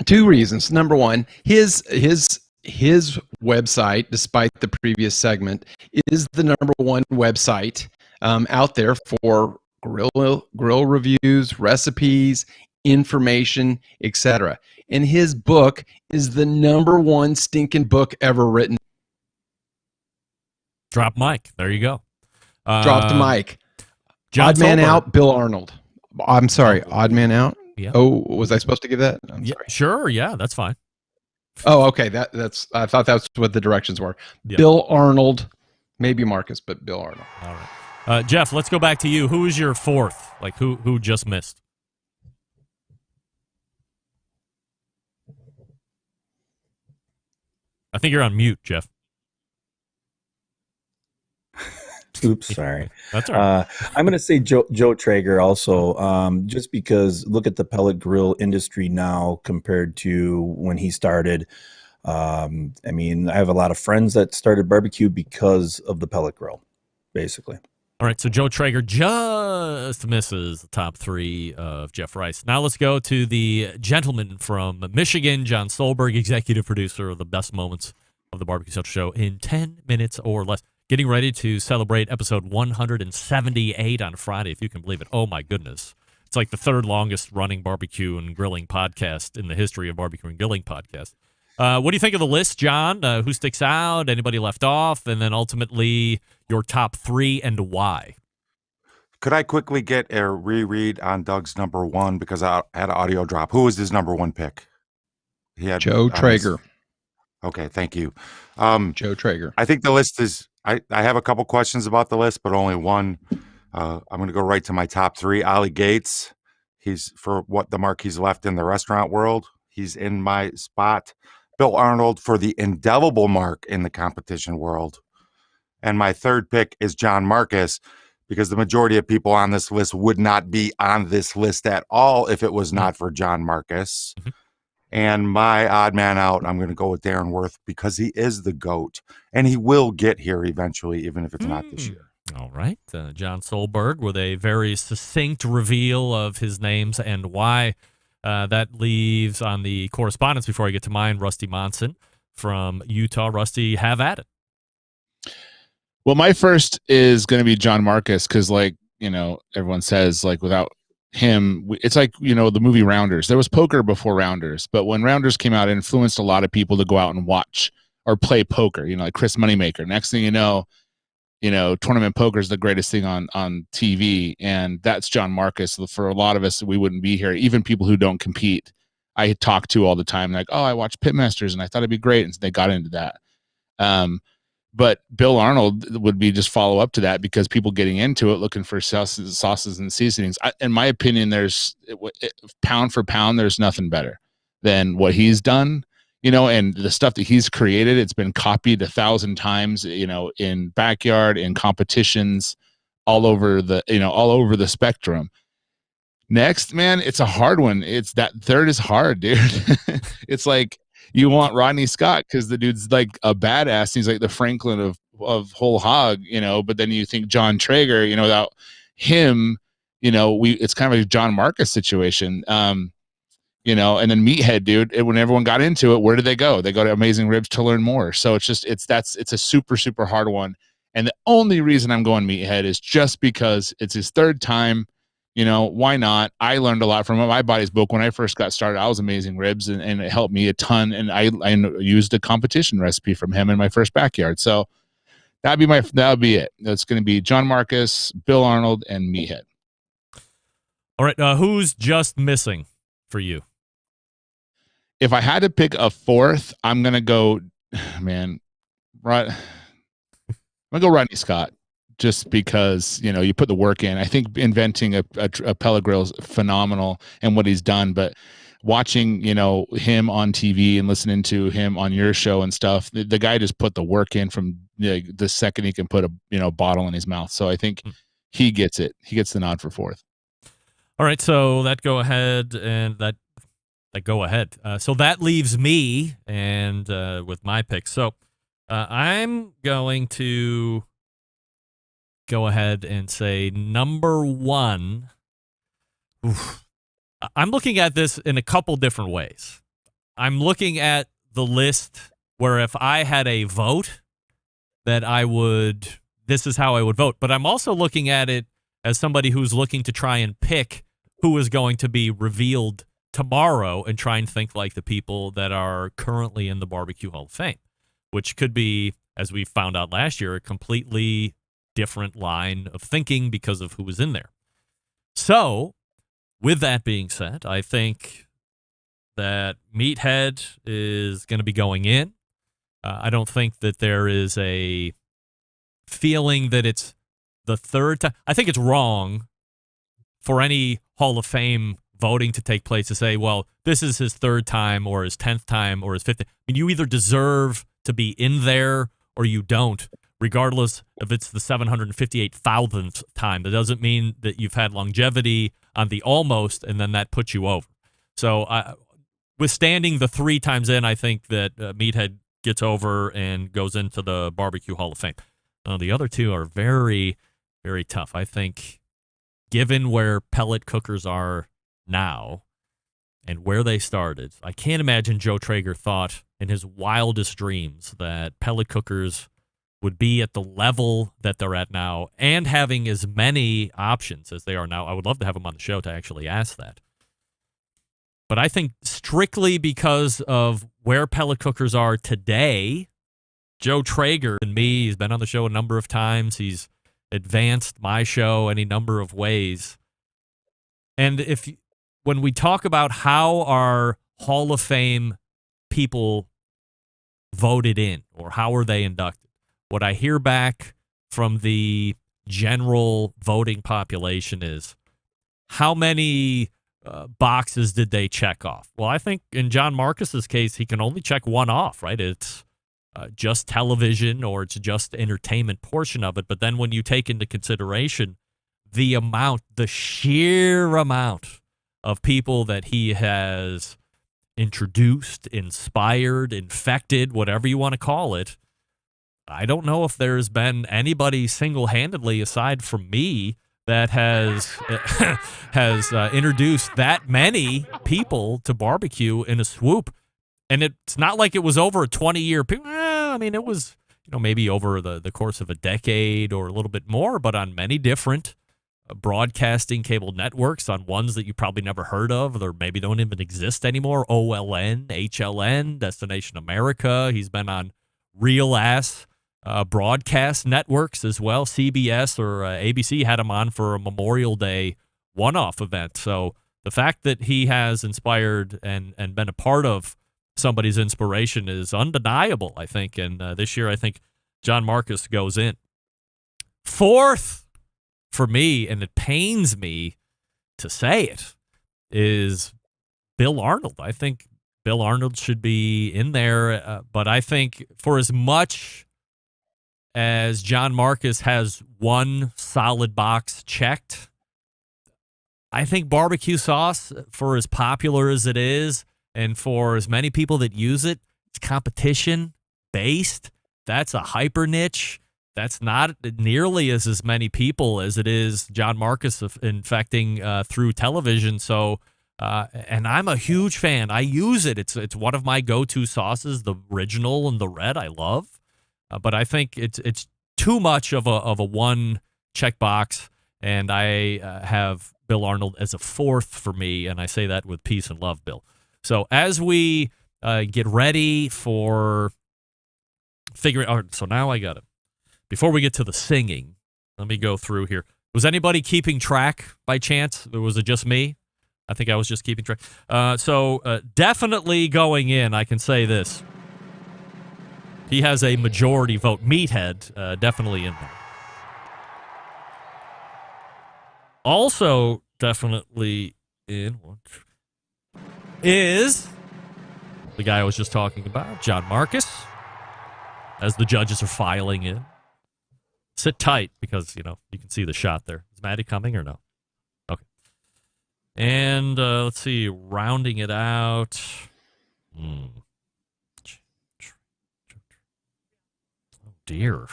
Two reasons. Number one, his his website, despite the previous segment, is the number one website out there for grill reviews, recipes, information, etc. And his book is the number one stinking book ever written. Drop mic. There you go. Drop the mic. John Odd Man Solberg. Out, Bill Arnold. I'm sorry, Odd Man Out. Yeah. Oh, was I supposed to give that? I'm sorry. Sure. Yeah, that's fine. Oh, okay. That's. I thought that's what the directions were. Yeah. Bill Arnold, maybe Marcus, but Bill Arnold. All right. Jeff, let's go back to you. Who is your fourth? Like who just missed? I think you're on mute, Jeff. Oops, sorry. That's all right. I'm going to say Joe Traeger also, just because look at the pellet grill industry now compared to when he started. I mean, I have a lot of friends that started barbecue because of the pellet grill, basically. All right, so Joe Traeger just misses the top three of Jeff Rice. Now let's go to the gentleman from Michigan, John Solberg, executive producer of the best moments of the Barbecue Central Show in 10 minutes or less. Getting ready to celebrate episode 178 on Friday, if you can believe it. Oh, my goodness. It's like the third longest running barbecue and grilling podcast in the history of barbecue and grilling podcasts. What do you think of the list, John? Who sticks out? Anybody left off? And then ultimately, your top three and why. Could I quickly get a reread on Doug's number one because I had an audio drop? Who was his number one pick? He had Joe Traeger. Okay, thank you. Joe Traeger. I think the list is. I have a couple questions about the list, but only one. I'm going to go right to my top three. Ollie Gates. He's for what the mark he's left in the restaurant world. He's in my spot. Bill Arnold for the indelible mark in the competition world. And my third pick is John Marcus, because the majority of people on this list would not be on this list at all if it was not for John Marcus. Mm-hmm. And my odd man out, I'm going to go with Darren Worth because he is the GOAT, and he will get here eventually, even if it's not this year. All right. John Solberg with a very succinct reveal of his names and why. That leaves on the correspondence, before I get to mine, Rusty Monson from Utah. Rusty, have at it. Well, my first is going to be John Marcus because, like, you know, everyone says, like, without him, it's like, you know, the movie Rounders. There was poker before Rounders, but when Rounders came out, it influenced a lot of people to go out and watch or play poker, you know, like Chris Moneymaker. Next thing you know, tournament poker is the greatest thing on TV, and that's John Marcus. For a lot of us, we wouldn't be here. Even people who don't compete, I talk to all the time, like, oh, I watch Pitmasters, and I thought it'd be great, and so they got into that. But Bill Arnold would be just follow up to that, because people getting into it looking for sauces and seasonings. In my opinion, there's pound for pound, there's nothing better than what he's done. You know, and the stuff that he's created, it's been copied 1,000 times, you know, in backyard, in competitions, all over the spectrum. Next, man, it's a hard one. It's that third is hard, dude. It's like you want Rodney Scott because the dude's like a badass. He's like the Franklin of whole hog, you know, but then you think John Traeger, you know, without him, you know, it's kind of a John Marcus situation. You know, and then Meathead, dude, when everyone got into it, where did they go? They go to Amazing Ribs to learn more. So it's a super, super hard one. And the only reason I'm going Meathead is just because it's his third time. You know, why not? I learned a lot from him. I bought his book when I first got started. I was Amazing Ribs, and it helped me a ton. And I used a competition recipe from him in my first backyard. So that would be it. That's going to be John Marcus, Bill Arnold, and Meathead. All right. Who's just missing for you? If I had to pick a fourth, I'm gonna go, man. I'm gonna go Rodney Scott, just because, you know, you put the work in. I think inventing a pellet grill is phenomenal and what he's done, but watching, you know, him on TV and listening to him on your show and stuff, the guy just put the work in from the second he can put a bottle in his mouth. So I think he gets it. He gets the nod for fourth. All right, so that go ahead and that go ahead. So that leaves me and with my pick. So I'm going to go ahead and say number one. I'm looking at this in a couple different ways. I'm looking at the list where if I had a vote, that this is how I would vote. But I'm also looking at it as somebody who's looking to try and pick who is going to be revealed tomorrow and try and think like the people that are currently in the Barbecue Hall of Fame, which could be, as we found out last year, a completely different line of thinking because of who was in there. So, with that being said, I think that Meathead is going to be going in. I don't think that there is a feeling that it's the third time. I think it's wrong for any Hall of Fame voting to take place to say, well, this is his third time or his 10th time or his 5th. I mean, you either deserve to be in there or you don't, regardless if it's the 758,000th time. That doesn't mean that you've had longevity on the almost, and then that puts you over. So withstanding the 3 times in, I think that Meathead gets over and goes into the Barbecue Hall of Fame. The other 2 are very, very tough. I think given where pellet cookers are now and where they started, I can't imagine Joe Traeger thought in his wildest dreams that pellet cookers would be at the level that they're at now and having as many options as they are now. I would love to have him on the show to actually ask that. But I think strictly because of where pellet cookers are today, Joe Traeger and me, he's been on the show a number of times. He's advanced my show any number of ways. And when we talk about how our Hall of Fame people voted in or how are they inducted, what I hear back from the general voting population is how many boxes did they check off? Well, I think in John Marcus's case, he can only check one off, right? It's just television or it's just entertainment portion of it. But then when you take into consideration the sheer amount of people that he has introduced, inspired, infected, whatever you want to call it, I don't know if there's been anybody single-handedly aside from me that has introduced that many people to barbecue in a swoop. And it's not like it was over a 20-year period. I mean, it was maybe over the course of a decade or a little bit more, but on many different broadcasting cable networks, on ones that you probably never heard of or maybe don't even exist anymore, OLN, HLN, Destination America. He's been on real-ass broadcast networks as well. CBS or ABC had him on for a Memorial Day one-off event. So the fact that he has inspired and been a part of somebody's inspiration is undeniable, I think. And this year, I think John Marcus goes in. 4th for me, and it pains me to say it, is Bill Arnold. I think Bill Arnold should be in there, but I think for as much as John Marcus has one solid box checked, I think barbecue sauce, for as popular as it is, and for as many people that use it, it's competition-based. That's a hyper niche. That's not nearly as many people as it is John Marcus infecting through television. So, and I'm a huge fan. I use it. It's one of my go-to sauces, the original and the red. I love, but I think it's too much of a one checkbox. And I have Bill Arnold as a 4th for me, and I say that with peace and love, Bill. So as we get ready for figuring out, so now I got it. Before we get to the singing, let me go through here. Was anybody keeping track by chance? Or was it just me? I think I was just keeping track. So definitely going in, I can say this. He has a majority vote. Meathead, definitely in there. Also definitely in is the guy I was just talking about, John Marcus, as the judges are filing in. Sit tight because, you can see the shot there. Is Maddie coming or no? Okay. And let's see, rounding it out. Oh, dear.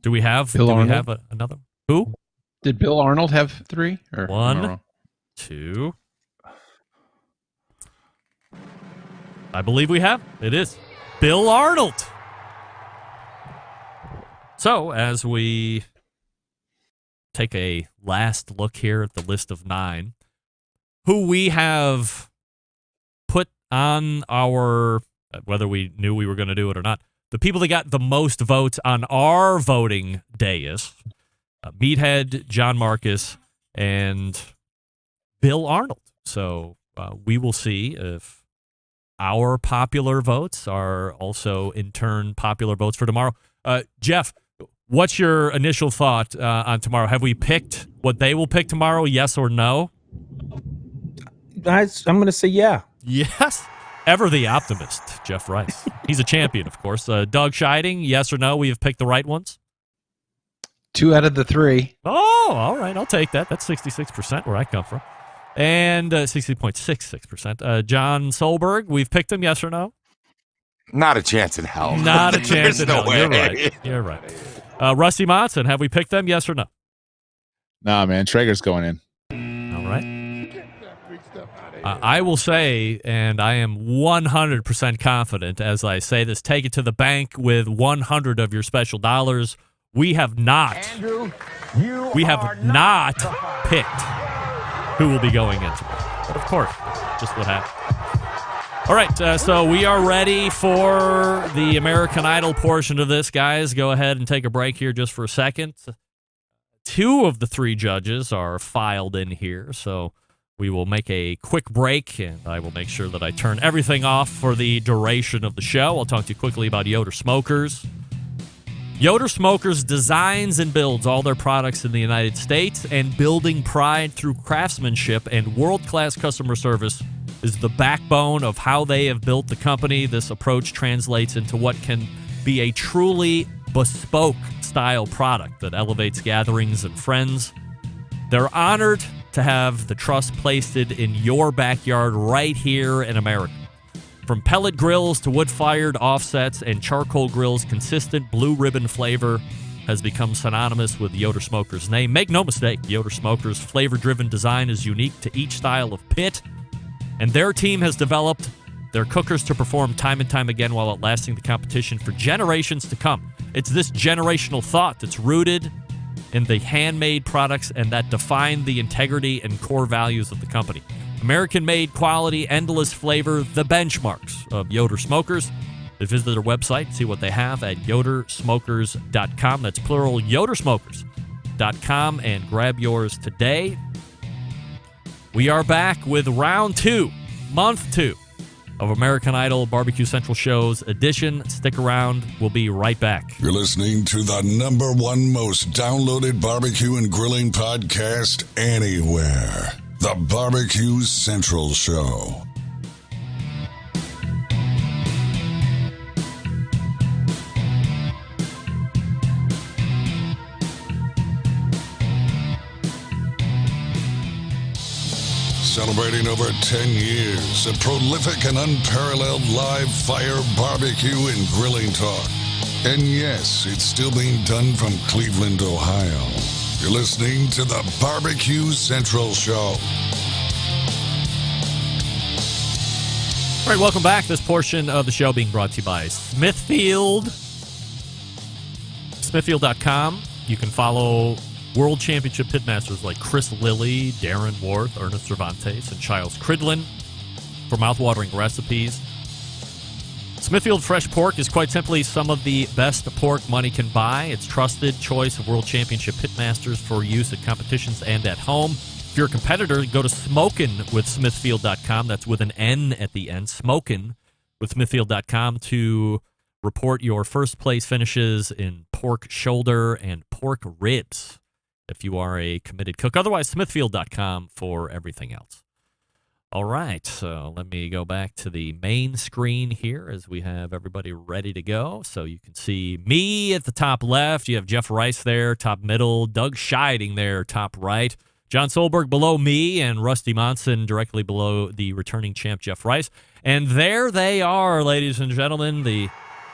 Do we have another? Who? Did Bill Arnold have 3? Or 1, 2. I believe we have. It is. Bill Arnold. So, as we take a last look here at the list of 9, who we have put on our, whether we knew we were going to do it or not, the people that got the most votes on our voting dais, Meathead, John Marcus, and Bill Arnold. So we will see if our popular votes are also, in turn, popular votes for tomorrow. Jeff, what's your initial thought on tomorrow? Have we picked what they will pick tomorrow, yes or no? I'm going to say yeah. Yes. Ever the optimist, Jeff Rice. He's a champion, of course. Doug Scheiding, yes or no? We have picked the right ones? 2 out of the 3. Oh, all right. I'll take that. That's 66% where I come from. And 60.66%. John Solberg, we've picked him, yes or no? Not a chance in hell. Not a chance in hell. Way. You're right. You're right. Rusty Monson, have we picked them, yes or no? Nah, man. Traeger's going in. All right. I will say, and I am 100% confident as I say this, take it to the bank with 100 of your special dollars. We have not picked who will be going into it. But of course, just what happened. All right, so we are ready for the American Idol portion of this, guys. Go ahead and take a break here just for a second. 2 of the 3 judges are filed in here, so we will make a quick break, and I will make sure that I turn everything off for the duration of the show. I'll talk to you quickly about Yoder Smokers. Yoder Smokers designs and builds all their products in the United States, and building pride through craftsmanship and world-class customer service is the backbone of how they have built the company. This approach translates into what can be a truly bespoke style product that elevates gatherings and friends. They're honored to have the trust placed in your backyard right here in America. From pellet grills to wood-fired offsets and charcoal grills, consistent blue ribbon flavor has become synonymous with Yoder Smokers' name. Make no mistake, Yoder Smokers' flavor-driven design is unique to each style of pit, and their team has developed their cookers to perform time and time again while outlasting the competition for generations to come. It's this generational thought that's rooted in the handmade products and that define the integrity and core values of the company. American-made quality, endless flavor, the benchmarks of Yoder Smokers. They visit their website, see what they have at yodersmokers.com. That's plural, yodersmokers.com, and grab yours today. We are back with round 2, month 2 of American Idol Barbecue Central Show's edition. Stick around. We'll be right back. You're listening to the #1 most downloaded barbecue and grilling podcast anywhere. The Barbecue Central Show. Celebrating over 10 years of prolific and unparalleled live fire barbecue and grilling talk. And yes, it's still being done from Cleveland, Ohio. You're listening to the Barbecue Central Show. All right, welcome back. This portion of the show being brought to you by Smithfield. Smithfield.com. You can follow World Championship pitmasters like Chris Lilly, Darren Worth, Ernest Cervantes, and Giles Cridlin for mouthwatering recipes. Smithfield Fresh Pork is quite simply some of the best pork money can buy. It's trusted choice of World Championship pitmasters for use at competitions and at home. If you're a competitor, go to smokinwithsmithfield.com. That's with an N at the end. Smokinwithsmithfield.com to report your first place finishes in pork shoulder and pork ribs if you are a committed cook. Otherwise, smithfield.com for everything else. All right, so let me go back to the main screen here as we have everybody ready to go. So you can see me at the top left. You have Jeff Rice there, top middle. Doug Scheiding there, top right. John Solberg below me, and Rusty Monson directly below the returning champ, Jeff Rice. And there they are, ladies and gentlemen, the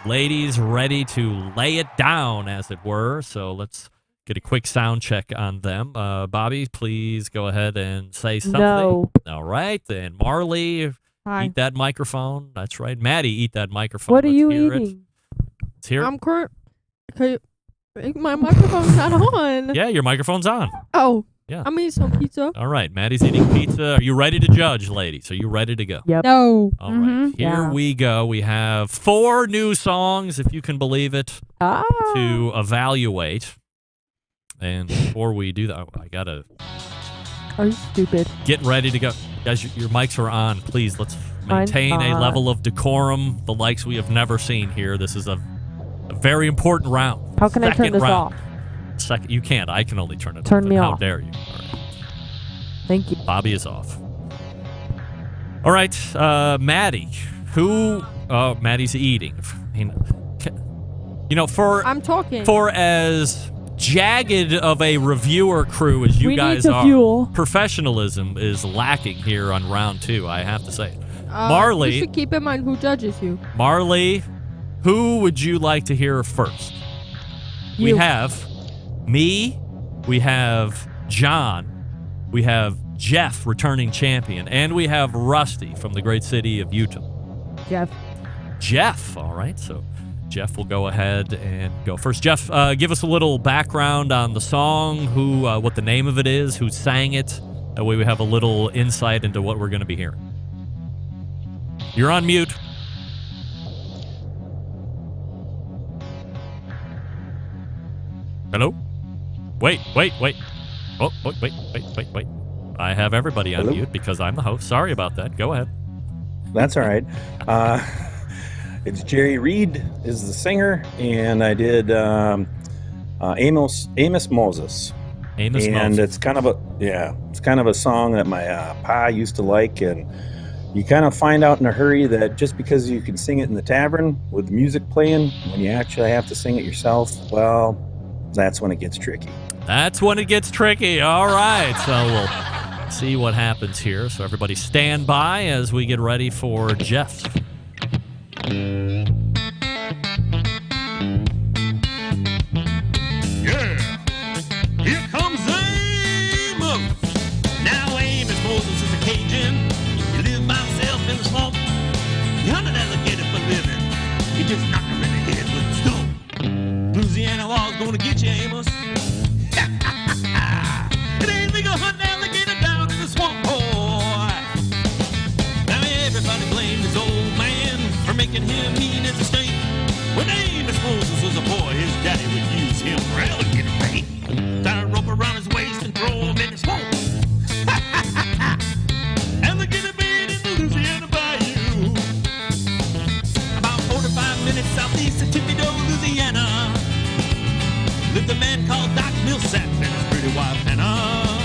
ladies ready to lay it down, as it were. So let's get a quick sound check on them. Bobby, please go ahead and say something. No. All right. And Marley, Hi. Eat that microphone. That's right. Maddie, eat that microphone. What are Let's you hear it. eating? Let's hear it. My microphone's not on. Yeah, your microphone's on. Oh. Yeah. I'm eating some pizza. All right. Maddie's eating pizza. Are you ready to judge, ladies? Are you ready to go? Yep. No. All right. Here we go. We have 4 new songs, if you can believe it, to evaluate. And before we do that, I got to Are you stupid? get ready to go. Guys, your mics are on. Please, let's Mine's maintain a on. level of decorum, the likes we have never seen here. This is a very important round. How can I turn Second this round. off? Second, you can't. I can only turn it off. Turn me How off. dare you? All right. Thank you. Bobby is off. All right, Maddie. Maddie's eating. I mean, I'm talking. For as jagged of a reviewer crew as you We need guys to are, fuel. professionalism is lacking here on round 2. I have to say. You Marley, should keep in mind who judges you. Marley, who would you like to hear first? We You. have me, we have John, we have Jeff, returning champion, and we have Rusty from the great city of Utah. Jeff, all right. So Jeff will go ahead and go first. Jeff, give us a little background on the song, what the name of it is, who sang it. That way we have a little insight into what we're going to be hearing. You're on mute. Hello? Wait. Oh, wait. I have everybody on mute because I'm the host. Sorry about that. Go ahead. That's all right. It's Jerry Reed is the singer, and I did Amos Moses. And it's kind of a song that my pa used to like, and you kind of find out in a hurry that just because you can sing it in the tavern with music playing, when you actually have to sing it yourself, well, that's when it gets tricky. That's when it gets tricky. All right. So we'll see what happens here. So everybody stand by as we get ready for Jeff. Yeah, here comes Amos. Now Amos Moses is a Cajun. He lived by himself in the swamp. He hunted alligator for living. He just knocked him in the head with a stone. Louisiana law's gonna get you, Amos. It ain't legal hunting alligator down in the swamp, boy. Now everybody blamed his old man for making him mean as a snake. When Amos Moses was a boy, his daddy would use him for alligator bait. Tie a rope around his waist and throw him in the swamp. Alligator bait in the Louisiana bayou. About 45 minutes southeast of Thibodaux, Louisiana, lived a man called Doc Millsap and his pretty wife Hannah.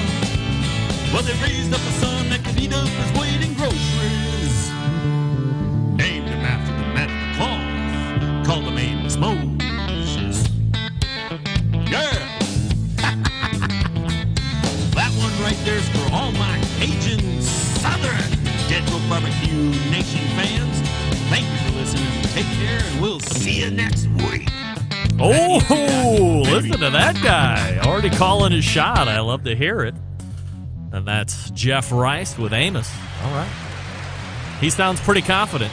Well, they raised up a son that could eat up his weight in groceries. Named him after the man at the cloth, called him Amos Moses. Yeah! That one right there's for all my Cajun, Southern, Deadwood Barbecue Nation fans. Thank you for listening. Take care, and we'll see you next week. Oh, listen to that guy. Already calling his shot. I love to hear it. And that's Jeff Rice with Amos. All right. He sounds pretty confident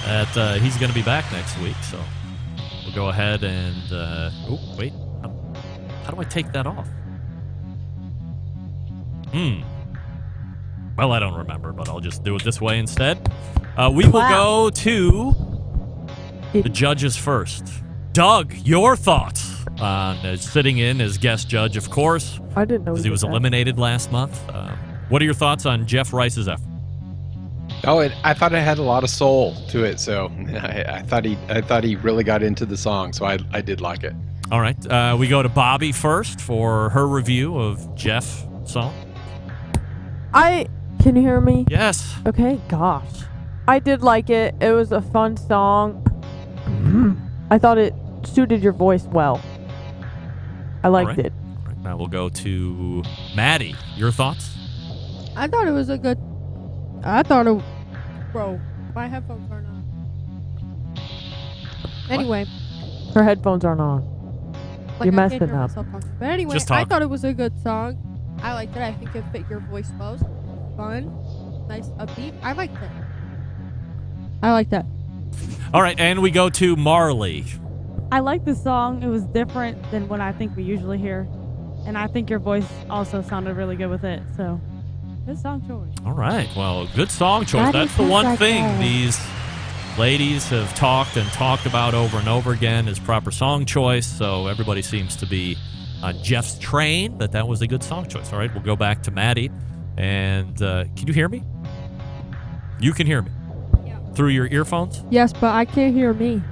that he's going to be back next week. So we'll go ahead and... oh, wait. How do I take that off? Well, I don't remember, but I'll just do it this way instead. We will go to the judges first. Doug, your thoughts on sitting in as guest judge, of course. I didn't know because he was eliminated last month. What are your thoughts on Jeff Rice's effort? Oh, I thought it had a lot of soul to it, so I thought he really got into the song, so I did like it. All right, we go to Bobby first for her review of Jeff's song. Can you hear me? Yes. Okay, gosh. I did like it. It was a fun song. I thought it suited your voice well. I liked it. All right, now we'll go to Maddie. Your thoughts? I thought it was a good... Bro, my headphones aren't on. Anyway. Her headphones aren't on. You're messing up. But anyway, I thought it was a good song. I liked it. I think it fit your voice well. Fun. Nice upbeat. I liked it. I like that. All right, and we go to Marley. I like the song. It was different than what I think we usually hear. And I think your voice also sounded really good with it. So, good song choice. All right, well, good song choice. That That's the is one like thing that. these ladies have talked and talked about over and over again is proper song choice. So everybody seems to be on Jeff's train, but that was a good song choice. All right, we'll go back to Maddie. And can you hear me? You can hear me? Yeah. Through your earphones? Yes, but I can't hear me.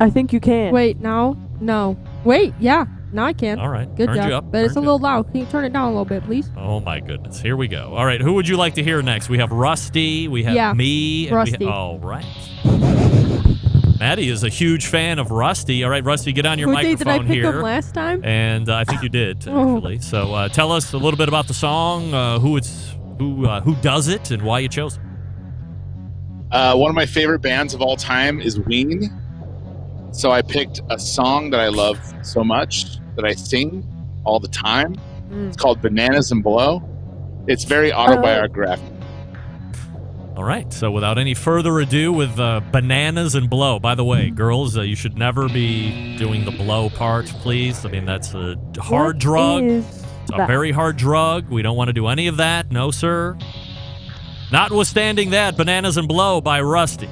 I think you can. Wait, no. Wait, yeah. Now I can. All right. Good Turned job. you up. But it's a Turned little loud. Can you turn it down a little bit, please? Oh, my goodness. Here we go. All right, who would you like to hear next? We have Rusty. We have me. And Rusty. all right. Maddie is a huge fan of Rusty. All right, Rusty, get on your microphone Did I pick here. him last time? And I think you did, actually. So tell us a little bit about the song, who does it, and why you chose it. One of my favorite bands of all time is Ween. So I picked a song that I love so much that I sing all the time. It's called Bananas and Blow. It's very autobiographical. All right, so without any further ado, with Bananas and Blow. By the way, girls, you should never be doing the blow part, please. I mean, that's a hard drug. It's a very hard drug. We don't want to do any of that. No, sir. Notwithstanding that, Bananas and Blow by Rusty.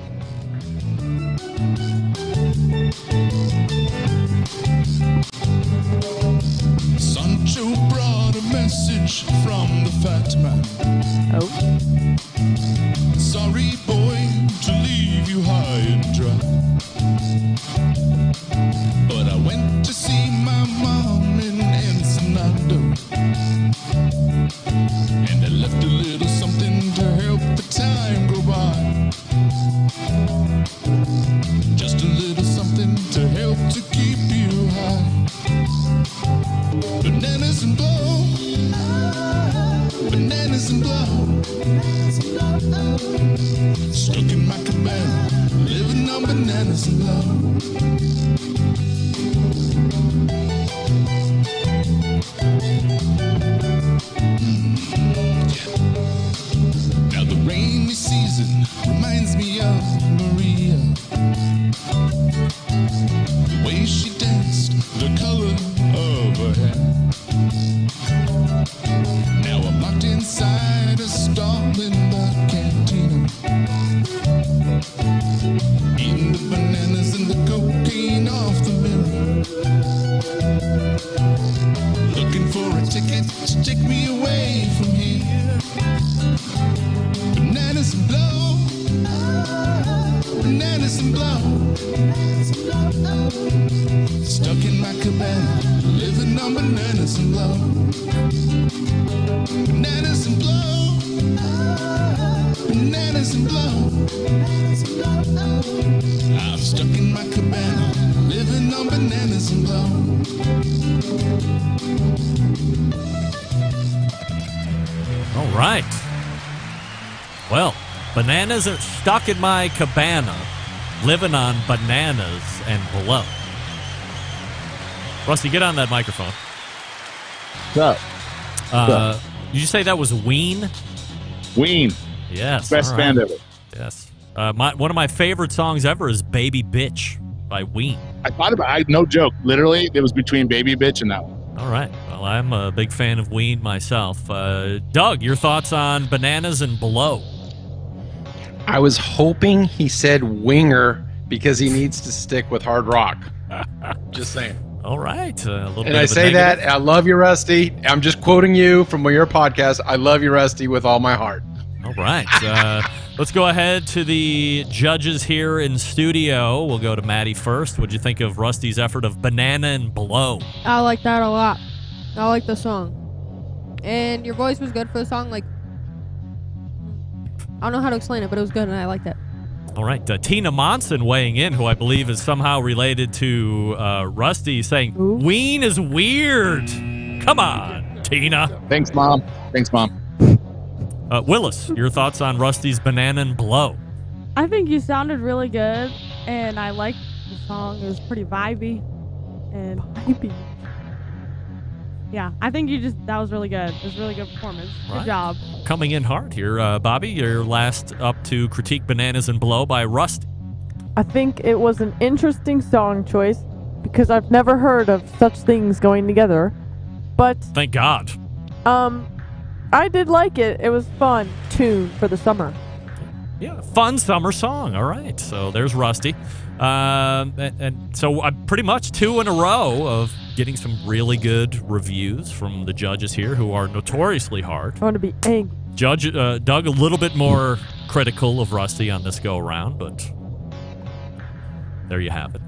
Sancho brought a message from the fat man. Oh. Sorry, boy, to leave you high and dry. But I went to see my mom in Ensenada, and I left a little something to help the time go by. Just a little something to help to keep you high. Bananas and blow, bananas and blow. Stuck in my cabana, living on bananas and blow. Now the rainy season reminds me of Maria. The way she danced, the color of her hair. Now I'm locked inside a stall in the cantina, eating the bananas and the cocaine off the mirror, looking for a ticket to take me away from here. Bananas and blow, bananas and blow. Stuck in my cabana, living on bananas and blow. Bananas and blow, bananas and blow. I'm stuck in my cabana, living on bananas and blow. All right. Well, bananas are stuck in my cabana, living on bananas and blow. Rusty, get on that microphone. What's up? Did you say that was Ween? Ween. Yes. Best all right. band ever. Yes. One of my favorite songs ever is Baby Bitch by Ween. I thought about it. No joke. Literally, it was between Baby Bitch and that one. All right. Well, I'm a big fan of Ween myself. Doug, your thoughts on Bananas and Blow? I was hoping he said winger because he needs to stick with hard rock. Just saying. All right. And I say that, I love you, Rusty. I'm just quoting you from your podcast. I love you, Rusty, with all my heart. All right. Let's go ahead to the judges here in studio. We'll go to Maddie first. What'd you think of Rusty's effort of Banana and Blow? I like that a lot. I like the song. And your voice was good for the song. Like, I don't know how to explain it, but it was good, and I like that. All right. Tina Monson weighing in, who I believe is somehow related to Rusty, saying, Ween is weird. Come on, Tina. Thanks, Mom. Thanks, Mom. Willis, your thoughts on Rusty's Banana and Blow? I think you sounded really good, and I liked the song. It was pretty vibey. And vibey. Yeah, I think that was really good. It was a really good performance. Right. Good job. Coming in hard here, Bobby. You're last up to critique Bananas and Blow by Rusty. I think it was an interesting song choice because I've never heard of such things going together. But thank God. I did like it. It was fun tune for the summer. Yeah, fun summer song. All right, so there's Rusty. And so I'm pretty much 2 in a row of getting some really good reviews from the judges here who are notoriously hard. I want to be angry. Judge Doug a little bit more critical of Rusty on this go around, but there you have it.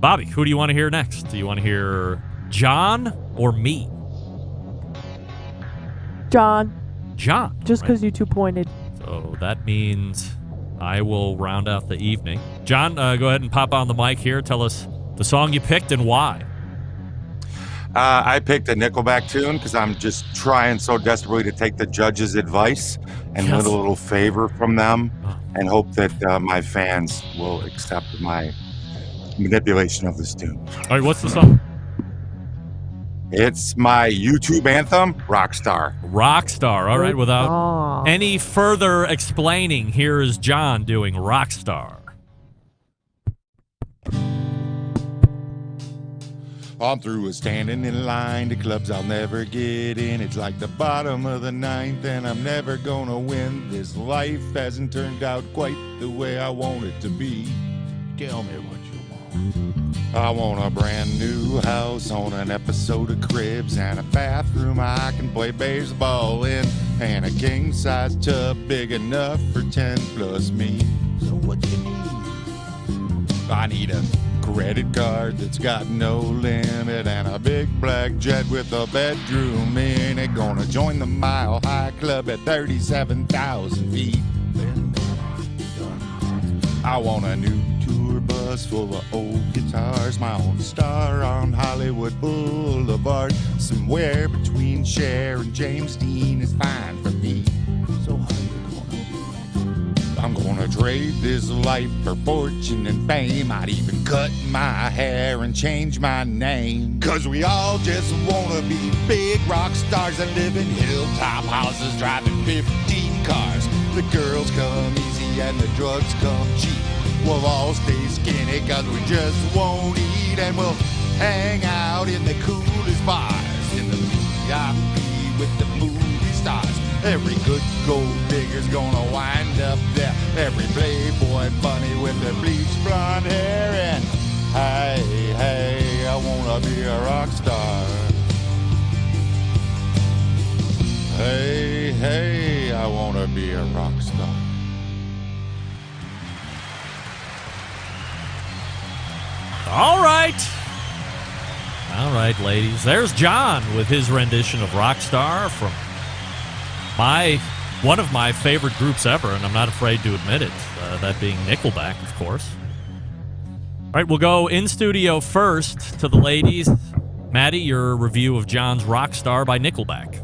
Bobby, who do you want to hear next? Do you want to hear John or me? John. Just right. because you 2 pointed. So that means I will round out the evening. John, go ahead and pop on the mic here. Tell us the song you picked and why. I picked a Nickelback tune because I'm just trying so desperately to take the judges' advice and win a little favor from them and hope that my fans will accept my manipulation of this tune. All right, what's the song? It's my YouTube anthem, Rockstar. Rockstar. All right, without any further explaining, here is John doing Rockstar. I'm through with standing in line to clubs I'll never get in. It's like the bottom of the ninth and I'm never gonna win. This life hasn't turned out quite the way I want it to be. Tell me what you want. I want a brand new house on an episode of Cribs and a bathroom I can play baseball in and a king-size tub big enough for 10 plus me. So what do you need? I need a credit card that's got no limit and a big black jet with a bedroom in it. Gonna join the Mile High Club at 37,000 feet. I want a new tour bus full of old guitars, my own star on Hollywood Boulevard. Somewhere between Cher and James Dean is fine for me. So how you gonna do? I'm gonna trade this life for fortune and fame. I'd even cut my hair and change my name. Cause we all just wanna be big rock stars that live in hilltop houses driving 15 cars. The girls come easy and the drugs come cheap. We'll all stay skinny cause we just won't eat. And we'll hang out in the coolest bars in the VIP with the movie stars. Every good gold digger's gonna wind up there. Every playboy bunny with their bleached blonde hair. And hey, hey, I wanna be a rock star. Hey, hey, I wanna be a rock star. All right. All right, ladies. There's John with his rendition of Rockstar from one of my favorite groups ever, and I'm not afraid to admit it, that being Nickelback, of course. All right, we'll go in studio first to the ladies. Maddie, your review of John's Rockstar by Nickelback.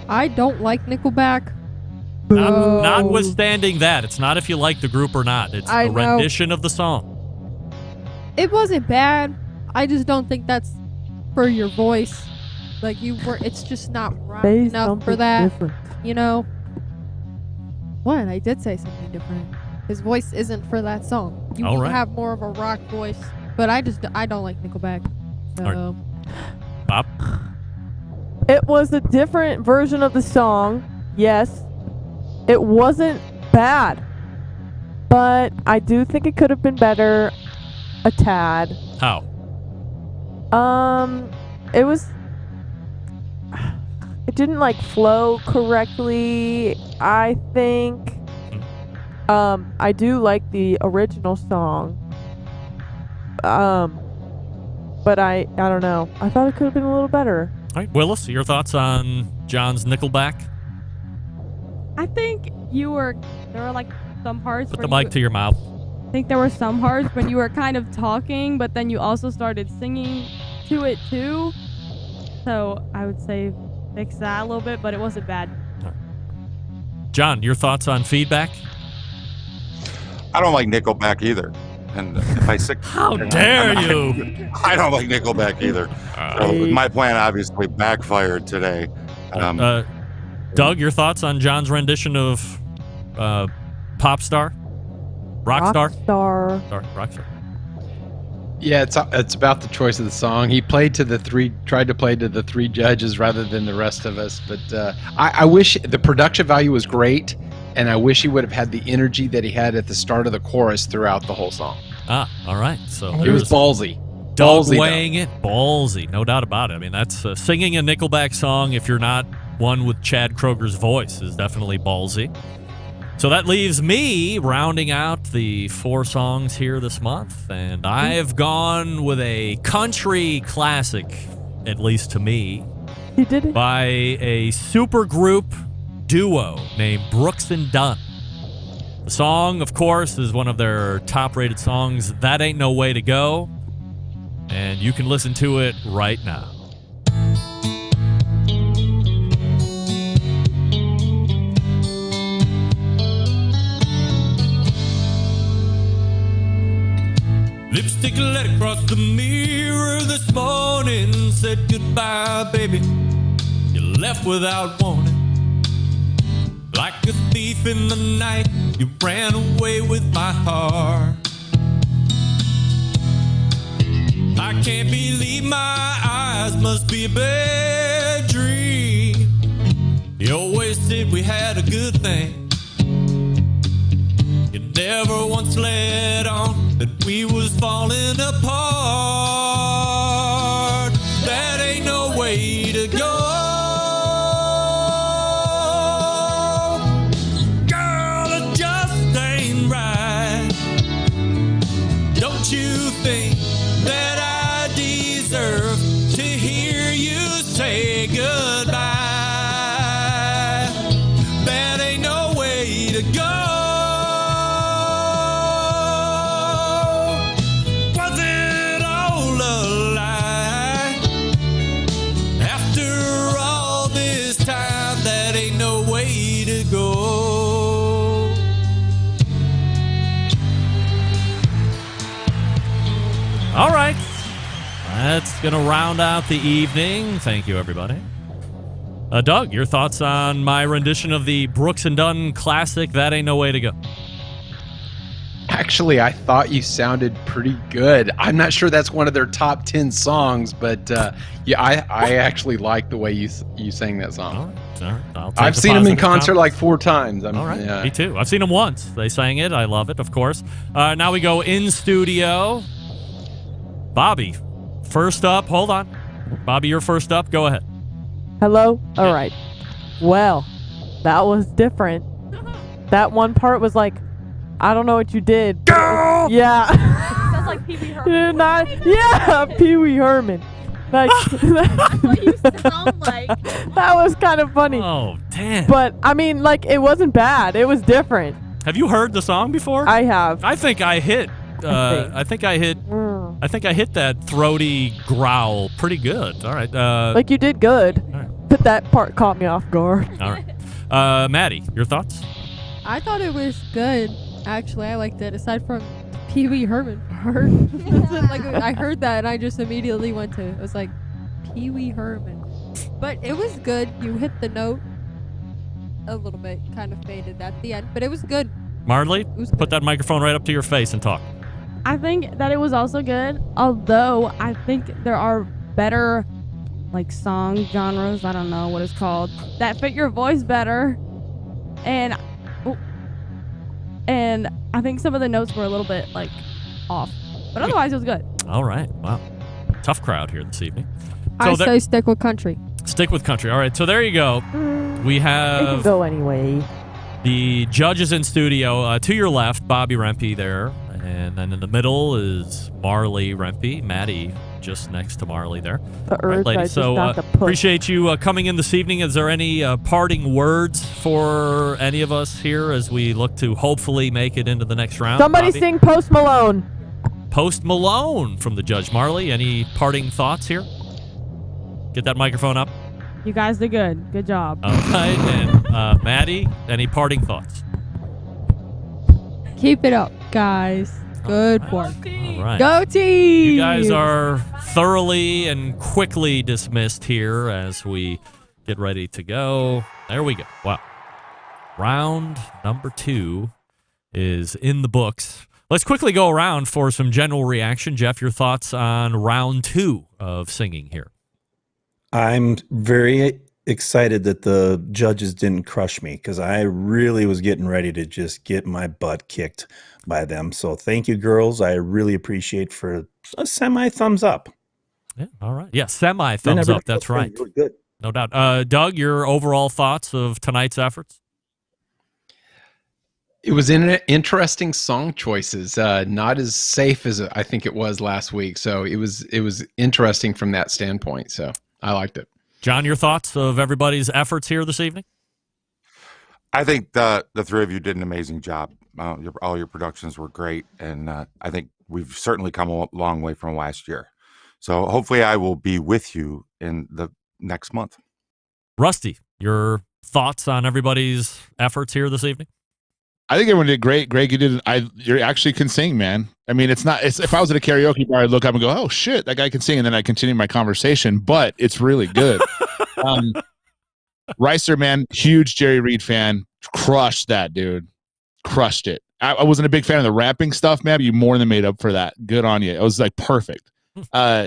I don't like Nickelback. Notwithstanding that, it's not if you like the group or not. It's the rendition of the song. It wasn't bad. I just don't think that's for your voice. Like it's just not right enough for that. Different. You know? What? I did say something different. His voice isn't for that song. You have more of a rock voice, but I don't like Nickelback. So. Right. Bob? It was a different version of the song. Yes. It wasn't bad. But I do think it could have been better a tad. How? It didn't flow correctly, I think. I do like the original song. But I don't know. I thought it could have been a little better. All right, Willis, your thoughts on John's Nickelback? I think there were some parts. Put the mic to your mouth. I think there were some parts when you were kind of talking, but then you also started singing to it too. So I would say fix that a little bit, but it wasn't bad. John, your thoughts on Feedback? I don't like Nickelback either. And if I sick, how dare you? I don't like Nickelback either. So my plan obviously backfired today. Doug, your thoughts on John's rendition of Pop Star? Rockstar? Rockstar. Yeah, it's about the choice of the song. He tried to play to the three judges rather than the rest of us. But I wish the production value was great, and I wish he would have had the energy that he had at the start of the chorus throughout the whole song. All right. So it was ballsy. Doug weighing it, ballsy, no doubt about it. I mean, that's singing a Nickelback song, if you're not one with Chad Kroger's voice, is definitely ballsy. So that leaves me rounding out the 4 songs here this month, and I've gone with a country classic, at least to me, You did it? by a supergroup duo named Brooks and Dunn. The song, of course, is one of their top-rated songs, That Ain't No Way to Go, and you can listen to it right now. Lipstick let across the mirror this morning, said goodbye, baby. You left without warning. Like a thief in the night, you ran away with my heart. I can't believe my eyes, must be a bad dream. You always said we had a good thing. You never once let on that we was falling apart. That ain't no way to go. Girl, it just ain't right. Don't you think that I deserve to hear you say goodbye? That ain't no way to go. All right. That's going to round out the evening. Thank you, everybody. Doug, your thoughts on my rendition of the Brooks and Dunn classic, That Ain't No Way to Go? Actually, I thought you sounded pretty good. I'm not sure that's one of their top 10 songs, but yeah, I actually like the way you sang that song. All right. I've seen them in concert like 4 times. All right, me too. I've seen them once. They sang it. I love it, of course. Now we go in studio. Bobby, first up. Hold on. Bobby, you're first up. Go ahead. Hello? All right. Well, that was different. That one part was like, I don't know what you did. Go! Yeah. Sounds like Pee Wee Herman. Yeah, Pee Wee Herman. Like, That's what you sound like. That was kind of funny. Oh, damn. But, I mean, like, it wasn't bad. It was different. Have you heard the song before? I have. I think I hit. I think I hit that throaty growl pretty good. All right. Like you did good. All right. But that part caught me off guard. All right. Maddie, your thoughts? I thought it was good. Actually, I liked it. Aside from the Pee Wee Herman part, like I heard that and I just immediately went to. It was like Pee Wee Herman, but it was good. You hit the note a little bit, kind of faded at the end, but it was good. Marley, put that microphone right up to your face and talk. I think that it was also good, although I think there are better like song genres, I don't know what it's called, that fit your voice better. And I think some of the notes were a little bit like off. But otherwise it was good. All right. Wow. Tough crowd here this evening. I say stick with country. Stick with country. All right. So there you go. We have It can go anyway. the judges in studio. To your left, Bobby Rempe there. And then in the middle is Marley Rempe. Maddie just next to Marley there. The urge, ladies. I just So not to push. appreciate you coming in this evening. Is there any parting words for any of us here as we look to hopefully make it into the next round? Somebody Bobby? sing Post Malone. Post Malone from the judge. Marley, any parting thoughts here? Get that microphone up. You guys did good. Good job. All right. And Maddie, any parting thoughts? Keep it up, guys. Good pork. All right. Go team! You guys are thoroughly and quickly dismissed here as we get ready to go. There we go. Wow. Round number 2 is in the books. Let's quickly go around for some general reaction. Jeff, your thoughts on round 2 of singing here? I'm very excited that the judges didn't crush me because I really was getting ready to just get my butt kicked by them. So thank you, girls. I really appreciate for a semi thumbs up. Yeah, all right. Yeah, semi thumbs up. That's right. Really good. No doubt. Doug, your overall thoughts of tonight's efforts? It was interesting song choices, not as safe as I think it was last week. So it was interesting from that standpoint. So I liked it. John, your thoughts of everybody's efforts here this evening? I think the three of you did an amazing job. All your productions were great, and I think we've certainly come a long way from last year. So hopefully I will be with you in the next month. Rusty, your thoughts on everybody's efforts here this evening? I think everyone did great. Greg, you actually can sing, man. I mean, it's if I was at a karaoke bar, I'd look up and go, "Oh shit, that guy can sing," and then I continue my conversation. But it's really good. Reister, man, huge Jerry Reed fan. Crushed that, dude. Crushed it. I wasn't a big fan of the rapping stuff, man, but you more than made up for that. Good on you. It was like perfect.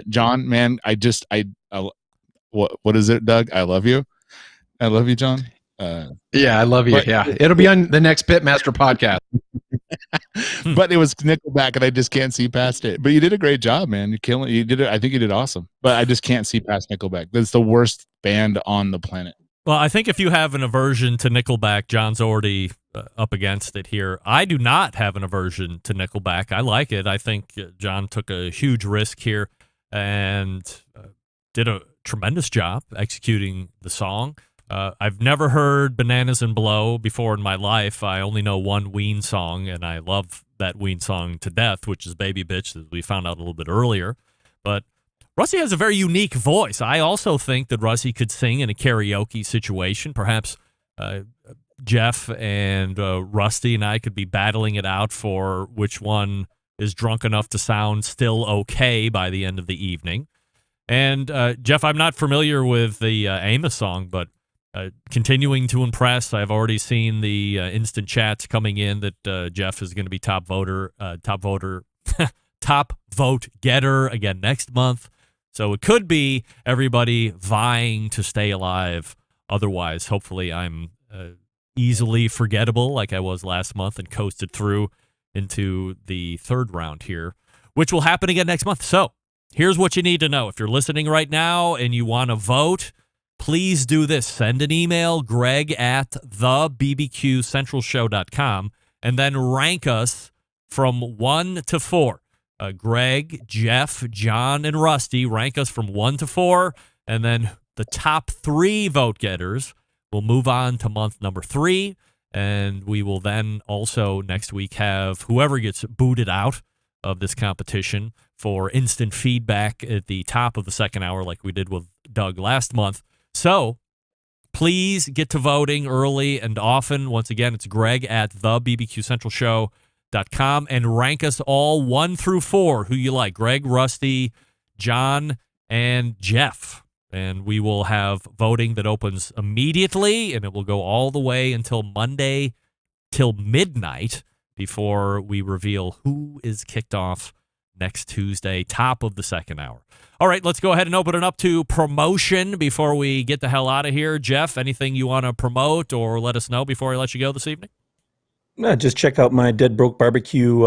John, man, what is it, Doug? I love you. I love you, John. Yeah, I love you. Yeah, it'll be on the next Pitmaster podcast. But it was Nickelback, and I just can't see past it. But you did a great job, man. You killing. You did it. I think you did awesome. But I just can't see past Nickelback. That's the worst band on the planet. Well, I think if you have an aversion to Nickelback, John's already up against it here. I do not have an aversion to Nickelback. I like it. I think John took a huge risk here and did a tremendous job executing the song. I've never heard Bananas and Blow before in my life. I only know one Ween song, and I love that Ween song to death, which is Baby Bitch, that we found out a little bit earlier. But Rusty has a very unique voice. I also think that Rusty could sing in a karaoke situation. Perhaps Jeff and Rusty and I could be battling it out for which one is drunk enough to sound still okay by the end of the evening. And Jeff, I'm not familiar with the Amos song, but continuing to impress. I've already seen the instant chats coming in that Jeff is going to be top vote getter again next month. So it could be everybody vying to stay alive. Otherwise, hopefully I'm easily forgettable like I was last month and coasted through into the third round here, which will happen again next month. So here's what you need to know. If you're listening right now and you want to vote, please do this. Send an email, greg@thebbqcentralshow.com, and then rank us from 1 to 4. Greg, Jeff, John, and Rusty, rank us from 1 to 4, and then the top 3 vote getters will move on to month number 3, and we will then also next week have whoever gets booted out of this competition for instant feedback at the top of the second hour like we did with Doug last month. So please get to voting early and often. Once again, it's greg@thebbqcentralshow.com and rank us all 1 through 4 who you like. Greg, Rusty, John, and Jeff. And we will have voting that opens immediately, and it will go all the way until Monday till midnight before we reveal who is kicked off next Tuesday, top of the second hour. All right, let's go ahead and open it up to promotion before we get the hell out of here. Jeff, anything you want to promote or let us know before I let you go this evening? Just check out my Dead Broke Barbecue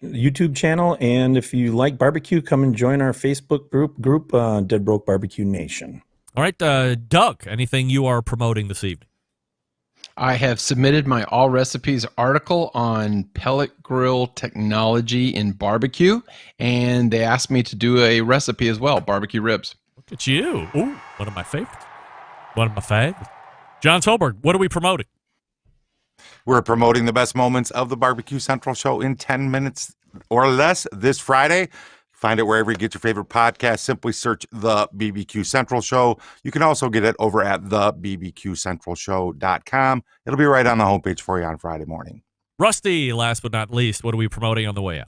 YouTube channel, and if you like barbecue, come and join our Facebook group Dead Broke Barbecue Nation. All right, Doug, anything you are promoting this evening? I have submitted my All Recipes article on pellet grill technology in barbecue, and they asked me to do a recipe as well, barbecue ribs. Look at you. Ooh, one of my favorites. One of my favorites. John Solberg, what are we promoting? We're promoting the best moments of the Barbecue Central show in 10 minutes or less this Friday. Find it wherever you get your favorite podcast. Simply search The BBQ Central Show. You can also get it over at thebbqcentralshow.com. It'll be right on the homepage for you on Friday morning. Rusty, last but not least, what are we promoting on the way out?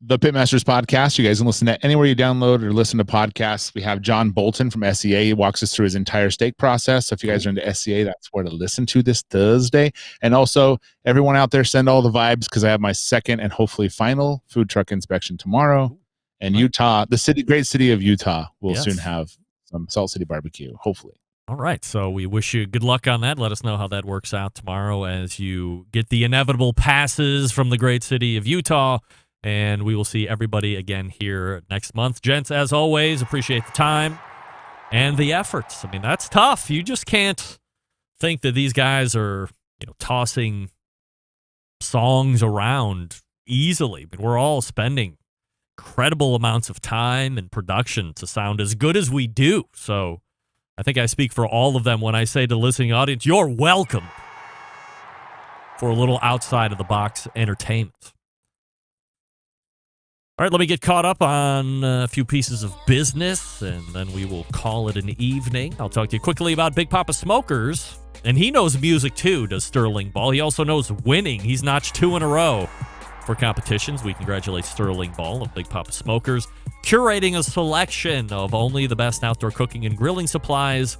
the Pitmasters podcast. You guys can listen to anywhere you download or listen to podcasts. We have John Bolton from SEA. He walks us through his entire steak process. So if you guys are into SEA, that's where to listen to this Thursday. And also, everyone out there, send all the vibes because I have my second and hopefully final food truck inspection tomorrow. And Utah, the great city of Utah, will soon have some Salt City barbecue, hopefully. All right, so we wish you good luck on that. Let us know how that works out tomorrow as you get the inevitable passes from the great city of Utah. And we will see everybody again here next month. Gents, as always, appreciate the time and the efforts. I mean, that's tough. You just can't think that these guys are, tossing songs around easily. I mean, we're all spending incredible amounts of time and production to sound as good as we do. So I think I speak for all of them when I say to the listening audience, you're welcome for a little outside of the box entertainment. All right, let me get caught up on a few pieces of business, and then we will call it an evening. I'll talk to you quickly about Big Papa Smokers, and he knows music too, does Sterling Ball. He also knows winning. He's notched 2 in a row for competitions. We congratulate Sterling Ball of Big Papa Smokers, curating a selection of only the best outdoor cooking and grilling supplies,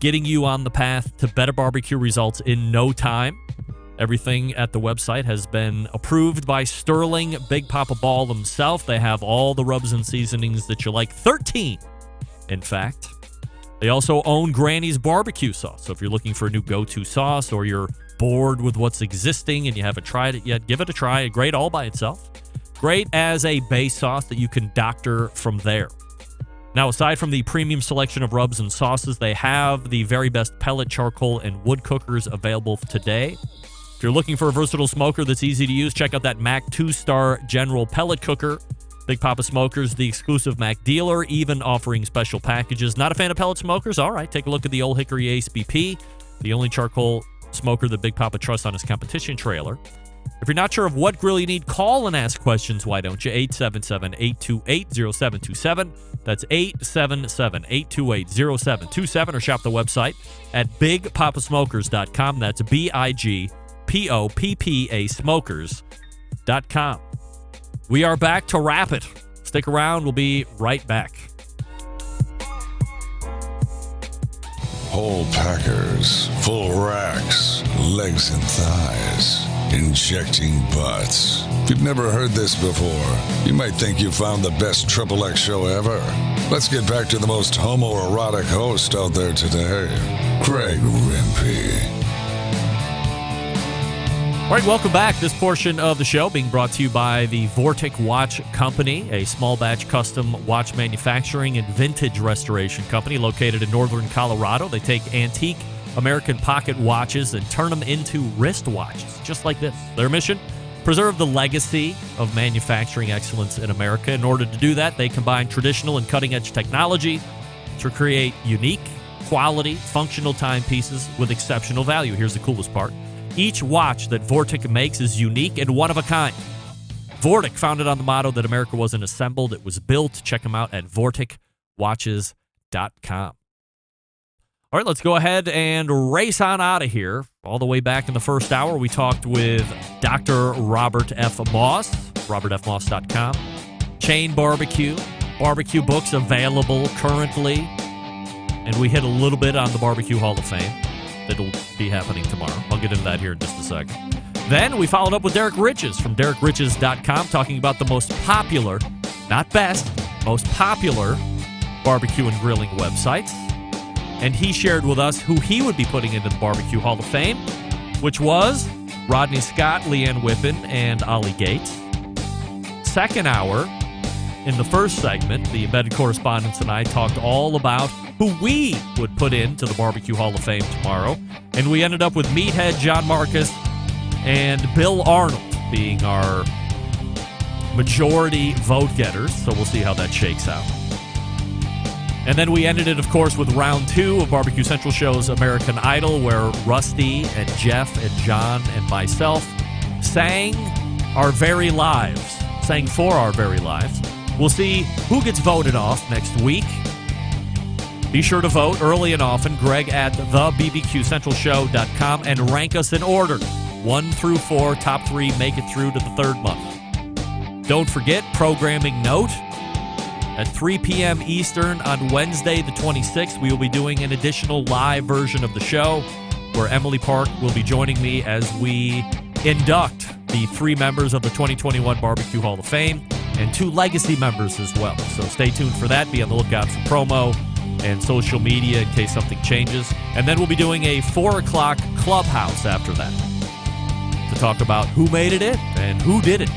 getting you on the path to better barbecue results in no time. Everything at the website has been approved by Sterling Big Papa Ball himself. They have all the rubs and seasonings that you like, 13, in fact. They also own Granny's barbecue sauce. So if you're looking for a new go-to sauce or you're bored with what's existing and you haven't tried it yet, give it a try. Great all by itself. Great as a base sauce that you can doctor from there. Now, aside from the premium selection of rubs and sauces, they have the very best pellet, charcoal, and wood cookers available today. If you're looking for a versatile smoker that's easy to use, check out that Mac 2-star General Pellet Cooker. Big Papa Smokers, the exclusive Mac dealer, even offering special packages. Not a fan of pellet smokers? All right, take a look at the Old Hickory Ace BP, the only charcoal smoker that Big Papa trusts on his competition trailer. If you're not sure of what grill you need, call and ask questions, why don't you? 877-828-0727. That's 877-828-0727, or shop the website at bigpapasmokers.com. That's BIGPOPPA smokers.com. We are back to wrap it. Stick around. We'll be right back. Whole packers, full racks, legs and thighs, injecting butts. If you've never heard this before, you might think you found the best XXX show ever. Let's get back to the most homoerotic host out there today, Craig Rimpey. All right, welcome back. This portion of the show being brought to you by the Vortic Watch Company, a small batch custom watch manufacturing and vintage restoration company located in northern Colorado. They take antique American pocket watches and turn them into wrist watches, just like this. Their mission? Preserve the legacy of manufacturing excellence in America. In order to do that, they combine traditional and cutting-edge technology to create unique, quality, functional timepieces with exceptional value. Here's the coolest part. Each watch that Vortic makes is unique and one of a kind. Vortic, founded on the motto that America wasn't assembled, it was built. Check them out at vorticwatches.com. All right, let's go ahead and race on out of here. All the way back in the first hour, we talked with Dr. Robert F. Moss, robertfmoss.com. Chain Barbecue, barbecue books available currently. And we hit a little bit on the Barbecue Hall of Fame. That'll be happening tomorrow. I'll get into that here in just a second. Then we followed up with Derek Riches from DerekRiches.com, talking about the most popular, not best, most popular barbecue and grilling websites. And he shared with us who he would be putting into the Barbecue Hall of Fame, which was Rodney Scott, Leanne Whippen, and Ollie Gates. Second hour, in the first segment, the embedded correspondents and I talked all about who we would put into the Barbecue Hall of Fame tomorrow. And we ended up with Meathead John Marcus and Bill Arnold being our majority vote getters. So we'll see how that shakes out. And then we ended it, of course, with round 2 of Barbecue Central Show's American Idol, where Rusty and Jeff and John and myself sang our very lives, sang for our very lives. We'll see who gets voted off next week. Be sure to vote early and often. Greg at thebbqcentralshow.com, and rank us in order. 1 through 4, top 3 make it through to the third month. Don't forget, programming note, at 3 p.m. Eastern on Wednesday the 26th, we will be doing an additional live version of the show where Emily Park will be joining me as we induct the 3 members of the 2021 Barbecue Hall of Fame and 2 legacy members as well. So stay tuned for that. Be on the lookout for promo and social media in case something changes. And then we'll be doing a 4 o'clock Clubhouse after that to talk about who made it in and who didn't.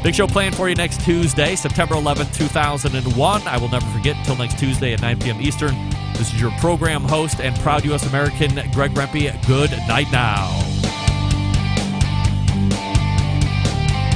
Big show planned for you next Tuesday, September 11th, 2001. I will never forget until next Tuesday at 9 p.m. Eastern. This is your program host and proud U.S. American, Greg Rempe. Good night now.